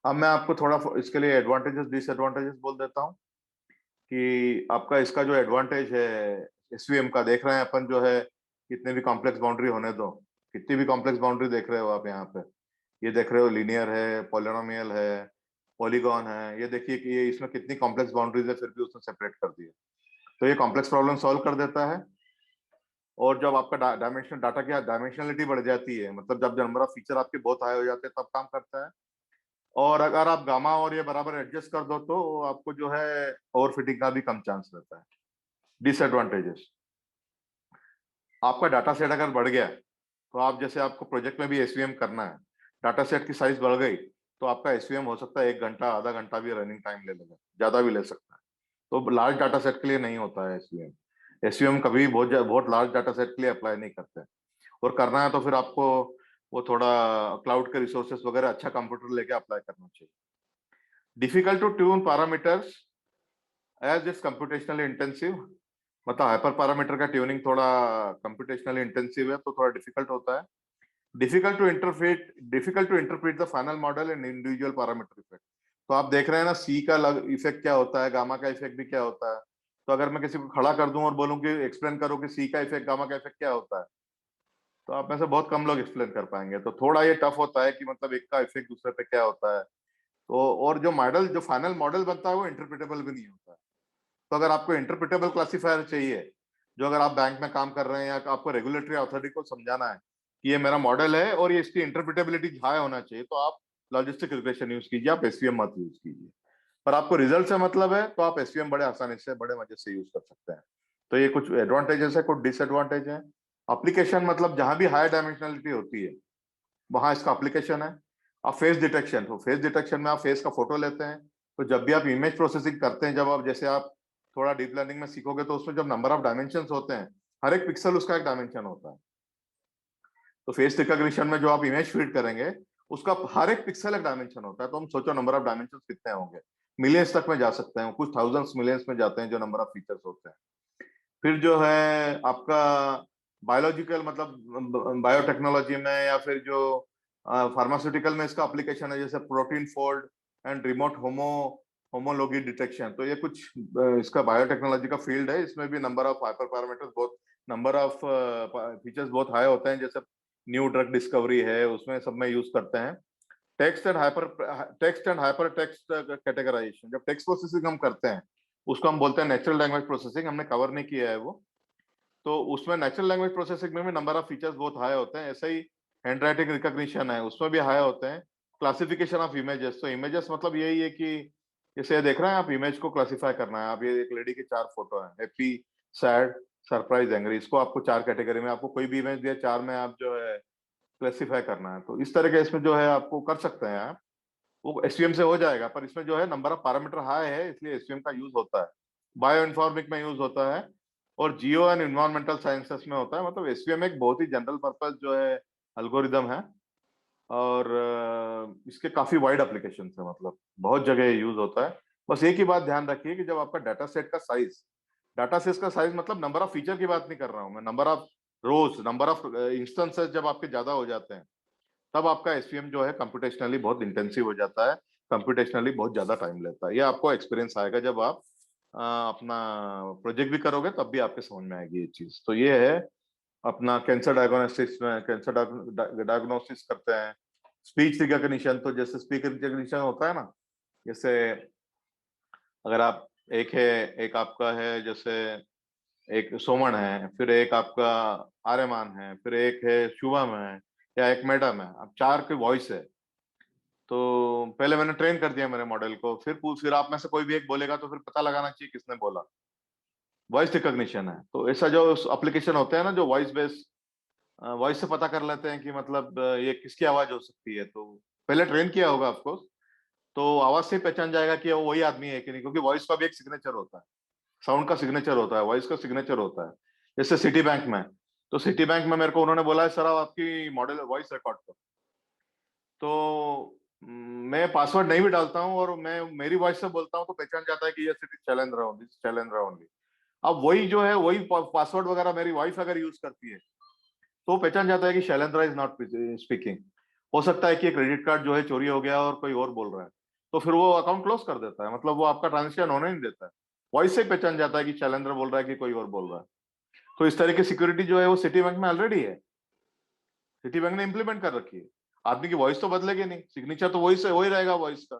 अब मैं आपको थोड़ा इसके लिए एडवांटेजेस डिसएडवांटेजेस बोल देता हूँ कि आपका इसका जो एडवांटेज है एसवीएम का, देख रहे हैं अपन जो है कितने भी कॉम्प्लेक्स बाउंड्री होने दो, कितनी भी कॉम्प्लेक्स बाउंड्री देख रहे हो आप यहाँ पे, ये देख रहे हो लीनियर है, पॉलिनोमियल है, पॉलीगॉन है, ये देखिए कि ये इसमें कितनी कॉम्प्लेक्स बाउंड्रीज है फिर भी उसने सेपरेट कर दिया। तो ये कॉम्प्लेक्स प्रॉब्लम सॉल्व कर देता है। और जब आपका डायमेंशन डाटा की डायमेंशनलिटी बढ़ जाती है, मतलब जब नंबर ऑफ फीचर आपके बहुत हाई हो जाते हैं तब काम करता है। और अगर आप गामा और ये बराबर एडजस्ट कर दो तो आपको जो है ओवर फिटिंग का भी कम चांस रहता है। डिसएडवांटेजेस, आपका डाटा सेट अगर बढ़ गया तो आप जैसे आपको प्रोजेक्ट में भी एसवीएम करना है, डाटा सेट की साइज बढ़ गई तो आपका एसवीएम हो सकता है 1 घंटा आधा घंटा भी रनिंग टाइम ले लेगा, ज्यादा भी ले सकता है। तो लार्ज डाटा सेट के लिए नहीं होता है एसवीएम। एसवीएम कभी बहुत लार्ज डाटा सेट के लिए अप्लाई नहीं करते, और करना है तो फिर आपको वो थोड़ा क्लाउड के रिसोर्सेस वगैरह अच्छा कंप्यूटर लेके अप्लाई करना चाहिए। Difficult to tune parameters as it's computationally intensive, मतलब हाइपर पैरामीटर का ट्यूनिंग थोड़ा कंप्यूटेशनली इंटेंसिव है तो थोड़ा डिफिकल्ट होता है। Difficult to interpret the final model and individual parameter effect. तो आप देख रहे हैं ना सी का इफेक्ट क्या होता है, गामा का इफेक्ट भी क्या होता है। तो अगर मैं किसी को खड़ा कर दूं और बोलूं कि एक्सप्लेन करो कि सी का इफेक्ट गामा का इफेक्ट क्या होता है, तो आप में से बहुत कम लोग एक्सप्लेन कर पाएंगे। तो थोड़ा ये टफ होता है कि मतलब एक का इफेक्ट दूसरे पे क्या होता है। तो और जो फाइनल मॉडल बनता है वो इंटरप्रिटेबल भी नहीं होता है। तो अगर आपको इंटरप्रिटेबल क्लासिफायर चाहिए जो अगर आप बैंक में काम कर रहे हैं या आपको रेगुलेटरी अथॉरिटी को समझाना है कि ये मेरा मॉडल है और ये इसकी इंटरप्रिटेबिलिटी हाई होना चाहिए, तो आप लॉजिस्टिक रिग्रेशन यूज कीजिए, आप एसवीएम मत यूज कीजिए। पर आपको रिजल्ट से मतलब है तो आप एसवीएम बड़े आसानी से, बड़े मजे से यूज कर सकते हैं। तो ये कुछ एडवांटेजेस है, कुछ डिसएडवांटेज है। एप्लीकेशन मतलब जहां भी हाई डायमेंशनलिटी होती है वहां इसका एप्लीकेशन है। आप फेस डिटेक्शन, तो फेस डिटेक्शन में आप फेस का फोटो लेते हैं, तो जब भी आप इमेज प्रोसेसिंग करते हैं, जब आप जैसे आप थोड़ा डीप लर्निंग में सीखोगे तो उसमें जब नंबर ऑफ डायमेंशन होते हैं, हर एक पिक्सल उसका एक डायमेंशन होता है। तो फेस रिकॉग्निशन में जो आप इमेज फीड करेंगे उसका हर एक पिक्सल एक डायमेंशन होता है। तो हम सोचो नंबर ऑफ डायमेंशन कितने होंगे, मिलियंस तक में जा सकते हैं, कुछ थाउजेंड्स मिलियंस में जाते हैं जो नंबर ऑफ फीचर्स होते हैं। फिर जो है आपका बायोलॉजिकल मतलब बायोटेक्नोलॉजी में या फिर जो फार्मास्यूटिकल में इसका एप्लीकेशन है, जैसे protein fold and remote homology detection. तो ये कुछ इसका बायोटेक्नोलॉजी का फील्ड है। इसमें भी नंबर ऑफ हाइपर पैरामीटर्स, बहुत नंबर ऑफ फीचर्स बहुत हाई होते हैं। जैसे न्यू ड्रग डिस्कवरी है, उसमें सब में यूज करते हैं। Text and hyper text categorization, जब टेक्स्ट प्रोसेसिंग हम करते हैं उसको हम बोलते हैं नेचुरल लैंग्वेज प्रोसेसिंग। हमने कवर नहीं किया है वो, तो उसमें नेचुरल लैंग्वेज प्रोसेसिंग में भी नंबर ऑफ फीचर्स बहुत हाई होते हैं। ऐसे ही हैंड राइटिंग रिकॉग्निशन है, उसमें भी हाई होते हैं। क्लासिफिकेशन ऑफ इमेजेस, तो इमेजेस मतलब यही है कि जैसे ये देख रहे हैं आप, इमेज को क्लासिफाई करना है। आप ये एक लेडी की 4 फोटो है, हैप्पी, सैड, सरप्राइज, एंग्री, इसको आपको 4 कैटेगरी में, आपको कोई भी इमेज दिया 4 में आप जो है क्लासिफाई करना है। तो इस तरह के इसमें जो है आपको कर सकते हैं आप, वो एसवीएम से हो जाएगा। पर इसमें जो है नंबर ऑफ पैरामीटर हाई है, इसलिए एसवीएम का यूज होता है। बायो इन्फॉर्मिक में यूज होता है और जियो एंड इन्वायरमेंटल साइंसेस में होता है। मतलब एसवीएम एक बहुत ही जनरल पर्पस जो है एल्गोरिदम है, और इसके काफी वाइड एप्लीकेशन है, मतलब बहुत जगह यूज होता है। बस एक ही बात ध्यान रखिए कि जब आपका डाटा सेट का साइज, डाटा सेट का साइज मतलब नंबर ऑफ फीचर की बात नहीं कर रहा हूं मैं, number of rose, number of instances जब आपके ज्यादा हो जाते हैं, तब आपका एसवीएम जो है कंप्यूटेशनली बहुत इंटेंसिव हो जाता है, कंप्यूटेशनली बहुत ज्यादा टाइम लेता है। ये आपको एक्सपीरियंस आएगा जब आप अपना प्रोजेक्ट भी करोगे, तब भी आपके समझ में आएगी ये चीज। तो ये है अपना कैंसर डायग्नोस्टिक्स में, कैंसर डायग्नोस्टिक्स करते हैं। स्पीच रिकॉग्निशन, तो जैसे स्पीच रिकॉग्निशन होता है ना, जैसे अगर आप एक आपका है, जैसे एक सोमन है, फिर एक आपका आर्यमान है, फिर एक है शुभम है, या एक मैडम है, अब 4 की वॉइस है। तो पहले मैंने ट्रेन कर दिया मेरे मॉडल को, फिर आप में से कोई भी एक बोलेगा तो फिर पता लगाना चाहिए किसने बोला। वॉइस रिकॉग्निशन है। तो ऐसा जो एप्लीकेशन होते हैं ना जो वॉइस बेस्ड, वॉइस से पता कर लेते हैं कि मतलब ये किसकी आवाज हो सकती है। तो पहले ट्रेन किया होगा ऑफकोर्स, तो आवाज से ही पहचान जाएगा कि वो वही आदमी है कि नहीं, क्योंकि वॉइस का भी एक सिग्नेचर होता है, साउंड का सिग्नेचर होता है, वॉइस का सिग्नेचर होता है। जैसे सिटी बैंक में, तो सिटी बैंक में मेरे को उन्होंने बोला है सर आप आपकी मॉडल वॉइस रिकॉर्ड करो, तो मैं पासवर्ड नहीं भी डालता हूँ और मैं मेरी वॉइस से बोलता हूँ तो पहचान जाता है कि ये city Shailendra only, Shailendra only. अब वही जो है वही पासवर्ड वगैरह मेरी वाइफ अगर यूज करती है तो पहचान जाता है कि शैलेंद्र इज नॉट स्पीकिंग। हो सकता है कि क्रेडिट कार्ड जो है चोरी हो गया और कोई और बोल रहा है, तो फिर वो अकाउंट क्लोज कर देता है, मतलब वो आपका ट्रांजेक्शन होने नहीं देता है। वॉइस से पहचान जाता है कि शैलेंद्र बोल रहा है कि कोई और बोल रहा है। तो इस तरह की सिक्योरिटी जो है वो सिटी बैंक में ऑलरेडी है, सिटी बैंक ने इंप्लीमेंट कर रखी है। आदमी की वॉइस तो बदलेगी नहीं, सिग्नेचर तो वही से वही रहेगा वॉइस का।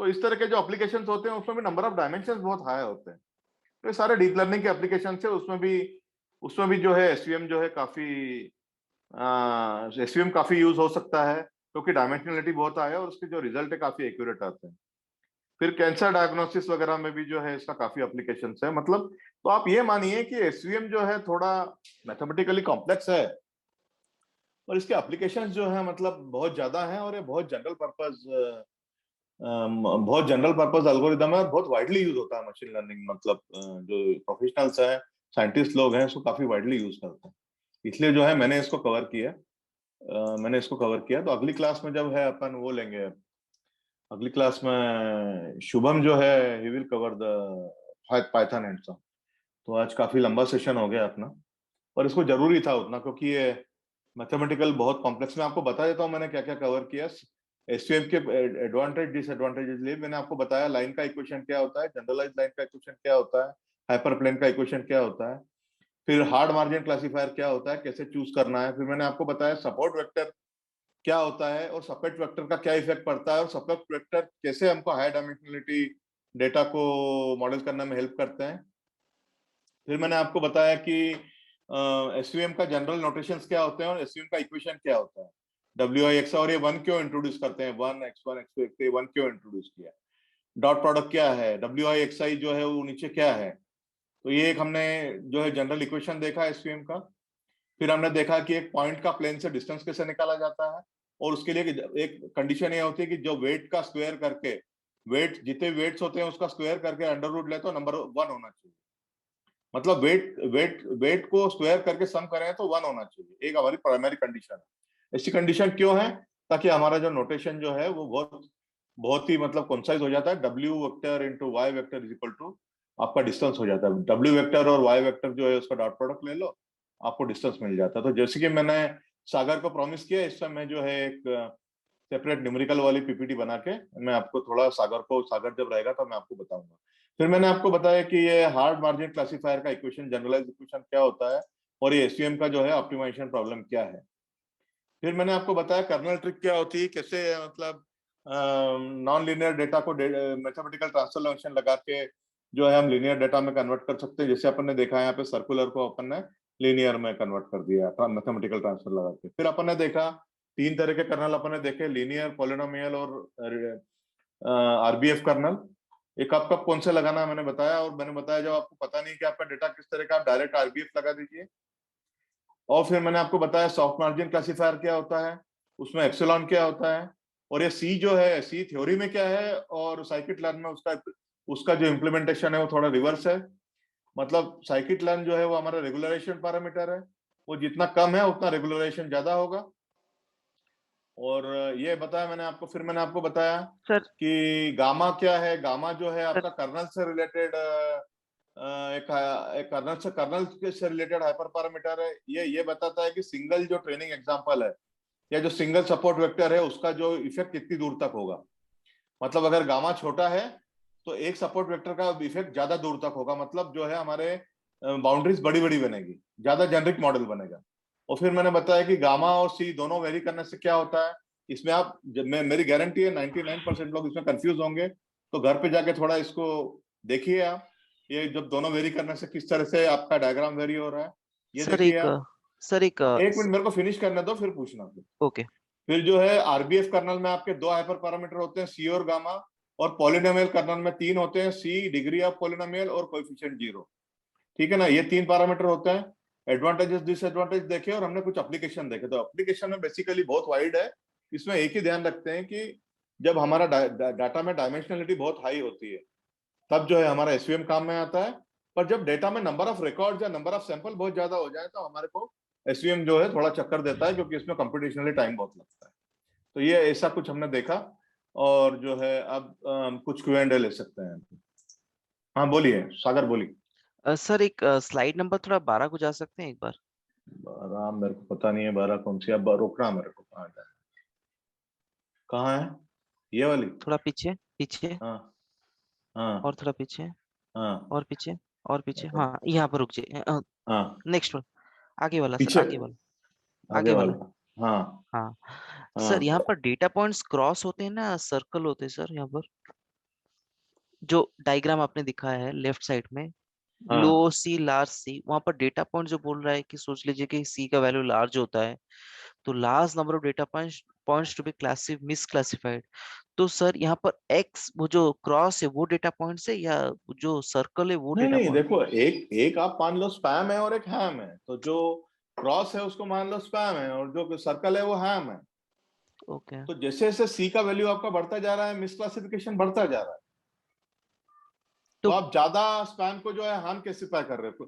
तो इस तरह के जो एप्लीकेशन होते हैं उसमें भी नंबर ऑफ डायमेंशन बहुत हाई होते हैं। तो ये सारे डीप लर्निंग के एप्लीकेशन है, उसमें भी जो है एसवीएम जो है काफी एसवीएम काफी यूज हो सकता है, क्योंकि डायमेंशनलिटी बहुत हाई है और उसके जो रिजल्ट है काफी एक्यूरेट आते हैं। फिर कैंसर डायग्नोसिस वगैरह में भी जो है इसका काफी एप्लीकेशन है, मतलब। तो आप ये मानिए कि एसवीएम जो है थोड़ा मैथमेटिकली कॉम्प्लेक्स है, और इसके एप्लीकेशंस जो है मतलब बहुत ज्यादा हैं, और ये बहुत जनरल पर्पस एल्गोरिदम है और बहुत वाइडली यूज होता है मशीन लर्निंग। मतलब जो प्रोफेशनल्स हैं, साइंटिस्ट लोग हैं, इसको काफी वाइडली यूज करते हैं। इसलिए जो है मैंने इसको कवर किया, तो अगली क्लास में जब है अपन वो लेंगे, अगली क्लास में शुभम जो है he will cover the Python and some. तो आज काफी लंबा सेशन हो गया अपना, और इसको जरूरी था उतना, क्योंकि ये मैथमेटिकल बहुत कॉम्प्लेक्स। मैं आपको बता देता हूँ मैंने क्या क्या कवर किया। एसवीएम के एडवांटेज डिसएडवांटेजेस लिए मैंने आपको बताया, लाइन का इक्वेशन क्या होता है, जनरलाइज लाइन का इक्वेशन क्या होता है, हाइपरप्लेन का इक्वेशन क्या होता है, फिर हार्ड मार्जिन क्लासीफायर क्या होता है, कैसे चूज करना है। फिर मैंने आपको बताया सपोर्ट वेक्टर क्या होता है और सपोर्ट वेक्टर का क्या इफेक्ट पड़ता है, और सपोर्ट वेक्टर कैसे हमको हाई डायमेंशनलिटी डेटा को मॉडल करने में हेल्प करते हैं। फिर मैंने आपको बताया कि एसवीएम का जनरल नोटेशंस क्या होते हैं और एसवीएम का इक्वेशन क्या होता है, WI और ये 1 क्यों इंट्रोड्यूस करते हैं, 1 x1 x2 x3 1 क्यों इंट्रोड्यूस किया, डॉट प्रोडक्ट क्या है, WI जो है वो नीचे क्या है। तो ये एक हमने जो है जनरल इक्वेशन देखा एसवीएम का। फिर हमने देखा कि एक पॉइंट का प्लेन से डिस्टेंस कैसे निकाला जाता है, और उसके लिए एक कंडीशन ये होती है कि जो वेट का स्क्वायर करके, वेट जितने वेट्स होते हैं उसका स्क्वायर करके अंडर रूट ले तो नंबर 1 होना चाहिए। मतलब वेट को स्क्वायर करके सम करें तो 1 होना चाहिए, एक हमारी प्राइमरी कंडीशन है। ऐसी कंडीशन क्यों है, ताकि हमारा जो नोटेशन जो है वो बहुत ही मतलब कंसाइज हो जाता है। W vector into Y vector is equal to आपका डिस्टेंस हो जाता है। W वेक्टर और Y वेक्टर जो है उसका डॉट प्रोडक्ट ले लो, आपको डिस्टेंस मिल जाता है। तो जैसे कि मैंने सागर को प्रॉमिस किया, इस समय जो है एक सेपरेट न्यूमेरिकल वाली पीपीटी बना के मैं आपको थोड़ा सागर जब रहेगा तो मैं आपको बताऊंगा। फिर मैंने आपको बताया कि ये हार्ड मार्जिन क्लासिफायर का इक्वेशन, जनरलाइज इक्वेशन क्या होता है, और ये एसवीएम का जो है ऑप्टिमाइजेशन प्रॉब्लम क्या है। फिर मैंने आपको बताया कर्नल ट्रिक क्या होती है, कैसे मतलब नॉन लीनियर डेटा को मैथमेटिकल ट्रांसफॉर्मेशन लगा के जो है हम लीनियर डेटा में कन्वर्ट कर सकते हैं। जैसे अपन ने देखा यहाँ पे सर्कुलर को अपन ने लीनियर में कन्वर्ट कर दिया मैथमेटिकल ट्रांसफर लगा के। फिर अपन ने देखा 3 तरह के कर्नल अपन ने देखे, लीनियर, पॉलिनोमियल और आरबीएफ कर्नल। ये कब कब कौन से लगाना है मैंने बताया, और मैंने बताया जब आपको पता नहीं कि आपका डेटा किस तरह का, आप डायरेक्ट आरबीएफ लगा दीजिए। और फिर मैंने आपको बताया सॉफ्ट मार्जिन क्लासिफायर क्या होता है, उसमें एक्सेलॉन क्या होता है, और ये सी जो है, सी थ्योरी में क्या है और साइकिट लर्न में उसका जो इम्प्लीमेंटेशन है वो थोड़ा रिवर्स है। मतलब साइकिट लर्न जो है वो हमारा रेगुलराइजेशन पैरामीटर है, वो जितना कम है उतना रेगुलराइजेशन ज्यादा होगा। और ये बताया मैंने आपको। फिर मैंने आपको बताया सर कि गामा क्या है। गामा जो है सर आपका कर्नल से रिलेटेड एक कर्नल से रिलेटेड हाइपर पैरामीटर है। ये बताता है कि सिंगल जो ट्रेनिंग एग्जांपल है या जो सिंगल सपोर्ट वेक्टर है उसका जो इफेक्ट कितनी दूर तक होगा। मतलब अगर गामा छोटा है तो एक सपोर्ट वेक्टर का इफेक्ट ज्यादा दूर तक होगा, मतलब जो है हमारे बाउंड्रीज बड़ी बड़ी बनेगी, ज्यादा जेनरिक मॉडल बनेगा। और फिर मैंने बताया कि गामा और सी दोनों वेरी करने से क्या होता है, इसमें आप मेरी गारंटी है 99% लोग इसमें कंफ्यूज होंगे, तो घर पे जाके थोड़ा इसको देखिए आप, ये जब दोनों वेरी करने से किस तरह से आपका डायग्राम वेरी हो रहा है, ये सर देखिए एक आप। सर एक एक मिनट मेरे को फिनिश करने दो फिर पूछना। ओके फिर जो है आरबीएफ कर्नल में आपके 2 हाइपर पैरामीटर होते हैं, सी और गामा। और पॉलिनोमियल कर्नल में 3 होते हैं, सी, डिग्री ऑफ पॉलिनोमियल और कोएफिशिएंट 0। ठीक है ना, ये 3 पैरामीटर होते हैं। एडवांटेजेस डिसएडवांटेज देखे और हमने कुछ एप्लीकेशन देखे। तो एप्लीकेशन में बेसिकली बहुत वाइड है। इसमें एक ही ध्यान रखते हैं कि जब हमारा डाटा में डायमेंशनलिटी बहुत हाई होती है तब जो है हमारा एसवीएम काम में आता है। पर जब डेटा में नंबर ऑफ रिकॉर्ड या नंबर ऑफ सैंपल बहुत ज्यादा हो जाए तो हमारे को एसवीएम जो है थोड़ा चक्कर देता है, क्योंकि इसमें कंप्यूटेशनली टाइम बहुत लगता है। तो ये ऐसा कुछ हमने देखा। और जो है अब कुछ Q&A ले सकते हैं। हाँ बोलिए सागर, बोलिए। सर एक स्लाइड नंबर थोड़ा 12 को जा सकते हैं एक बार? 12 मेरे को पता नहीं है, 12 कौन सी, अब रोकना मेरे को, कहाँ है ये वाली? थोड़ा पीछे पीछे हाँ हाँ और थोड़ा पीछे हाँ और पीछे और पीछे, हाँ यहाँ पर रुक जाइए। हाँ, नेक्स्ट वन, आगे वाला सर, पीछे, आगे वाला, आगे आगे वाला। वाला। हाँ हाँ सर, हाँ यहाँ पर डेटा पॉइंट्स क्रॉस होते हैं ना, सर्कल होते हैं सर यहाँ पर, जो डायग्राम आपने दिखाया है लेफ्ट साइड में, लो हाँ। सी लार्ज सी, वहां पर डेटा पॉइंट जो बोल रहा है कि सोच लीजिए कि सी का वैल्यू लार्ज होता है तो large number of data points to be misclassified. तो सर यहाँ पर एक्स, वो जो क्रॉस है वो डेटा पॉइंट्स है, या जो सर्कल है वो नहीं डेटा नहीं, पॉइंट? देखो एक एक आप मान लो स्पैम है और एक हैम है, तो जो क्रॉस है उसको मान लो स्पैम है और जो सर्कल है वो हैम है। ओके। तो जैसे जैसे सी का वैल्यू आपका बढ़ता जा रहा है मिसक्लासिफिकेशन बढ़ता जा रहा है। तो तो आप ज्यादा स्पैम को जो है हार्म कैसे पाए कर रहे हो।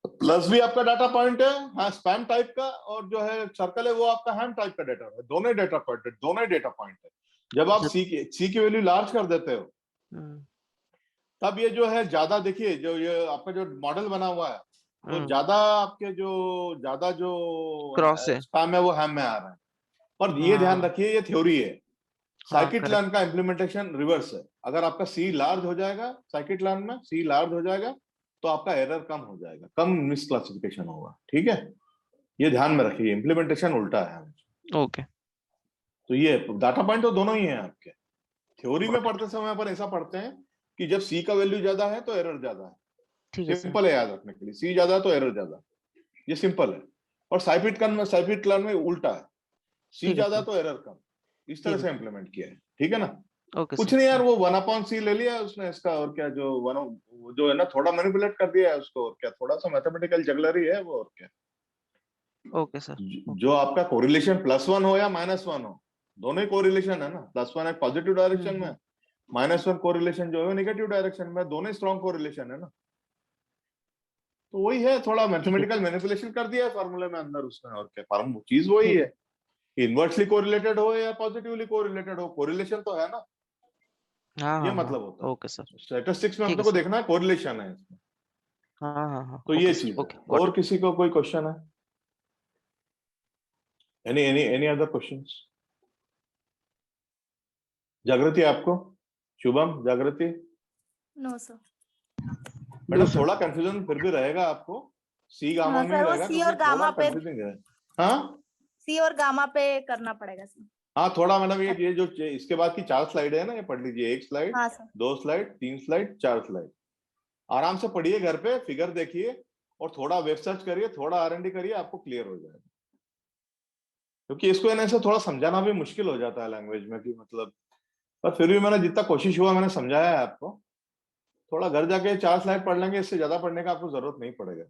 प्लस भी आपका डाटा पॉइंट है, हाँ स्पैम टाइप का, और जो है सर्कल है वो आपका हैम टाइप का डेटा है। दोनों डेटा पॉइंट है, दोनों डेटा पॉइंट है। जब आप सर सी की वैल्यू लार्ज कर देते हो हम्म, तब ये जो है ज्यादा, देखिए जो ये आपका जो मॉडल बना हुआ है वो हम्म, ज्यादा आपके जो ज्यादा जो क्रॉस है। स्पैम है वो हैम में आ रहा है। पर ये ध्यान हाँ रखिए ये थ्योरी है, हाँ साइकिट करेक्ट। लर्न का इम्प्लीमेंटेशन रिवर्स है। अगर आपका सी लार्ज हो जाएगा, साइकिट लर्न में सी लार्ज हो जाएगा तो आपका एरर कम हो जाएगा, कम मिसक्लासिफिकेशन होगा। ठीक है, ये ध्यान में रखिए, इम्प्लीमेंटेशन उल्टा है। ओके तो ये डाटा पॉइंट तो दोनों ही है आपके। थ्योरी में गॉट इट। पढ़ते समय अपन ऐसा पढ़ते हैं कि जब सी का वैल्यू ज्यादा है तो एरर ज्यादा है, ठीक है सर। सिंपल है याद रखने के लिए, सी ज्यादा तो एरर ज्यादा, ये सिंपल है। और साइफिट क्लान में उल्टा है, सी ठीक है ज्यादा सर। तो एरर कम, इस तरह ठीक से है इम्प्लीमेंट किया है, ठीक है ना। ओके कुछ सर। नहीं यार, वो 1/c ले लिया उसने इसका, और क्या, जो जो है ना, थोड़ा मैनिपुलेट कर दिया है उसको, और क्या, थोड़ा सा मैथमेटिकल जगलरी है वो, और क्या। Okay sir. जो आपका कोरिलेशन +1 हो या -1 हो, दोनों ही कोरिलेशन है ना, +1 एक पॉजिटिव डायरेक्शन में, -1 कोरिलेशन जो है नेगेटिव डायरेक्शन में, दोनों स्ट्रॉन्ग कोरिलेशन है ना। तो वही है, थोड़ा मैथमेटिकल मैनिपुलेशन कर दिया है फार्मूले में अंदर उसने, और क्या, फार्मूला चीज वही ठीक है, इनवर्सली कोरिलेटेड हो या पॉजिटिवली कोरिलेटेड हो, कोरिलेशन तो है ना, हाँ ये हाँ हाँ। मतलब होता है। Okay sir. स्टैटिस्टिक्स में ठीक अपने है को सर। देखना है कोरिलेशन है इसमें, हाँ हाँ हाँ। तो ओके ये सर। चीज है। ओके गॉट और इट। किसी को कोई क्वेश्चन है? Any other questions? जागृति आपको? Shubham, Jagriti? No sir. Madam थोड़ा कंफ्यूजन फिर भी रहेगा आपको, सी गामा हाँ में ही सर, वो रहेगा, सी क्योंकि और थोड़ा गामा पे, कंफ्यूजिंग है। हाँ सी और गामा पे करना पड़ेगा सर। हाँ, थोड़ा मैडम, ये जो इसके बाद की 4 स्लाइड है ना, ये पढ़ लीजिए, 1 स्लाइड, हाँ सर। 2 स्लाइड, 3 स्लाइड, 4 स्लाइड, आराम से पढ़िए घर पे, फिगर देखिए, और थोड़ा वेब सर्च करिए, थोड़ा R&D करिए, आपको क्लियर हो जाएगा। क्योंकि इसको ऐसे थोड़ा समझाना भी मुश्किल हो जाता है लैंग्वेज में, कि मतलब, पर फिर भी मैंने जितना कोशिश हुआ मैंने समझाया है आपको। थोड़ा घर जाके 4 स्लाइड पढ़ लेंगे, इससे ज्यादा पढ़ने का आपको जरूरत नहीं पड़ेगा।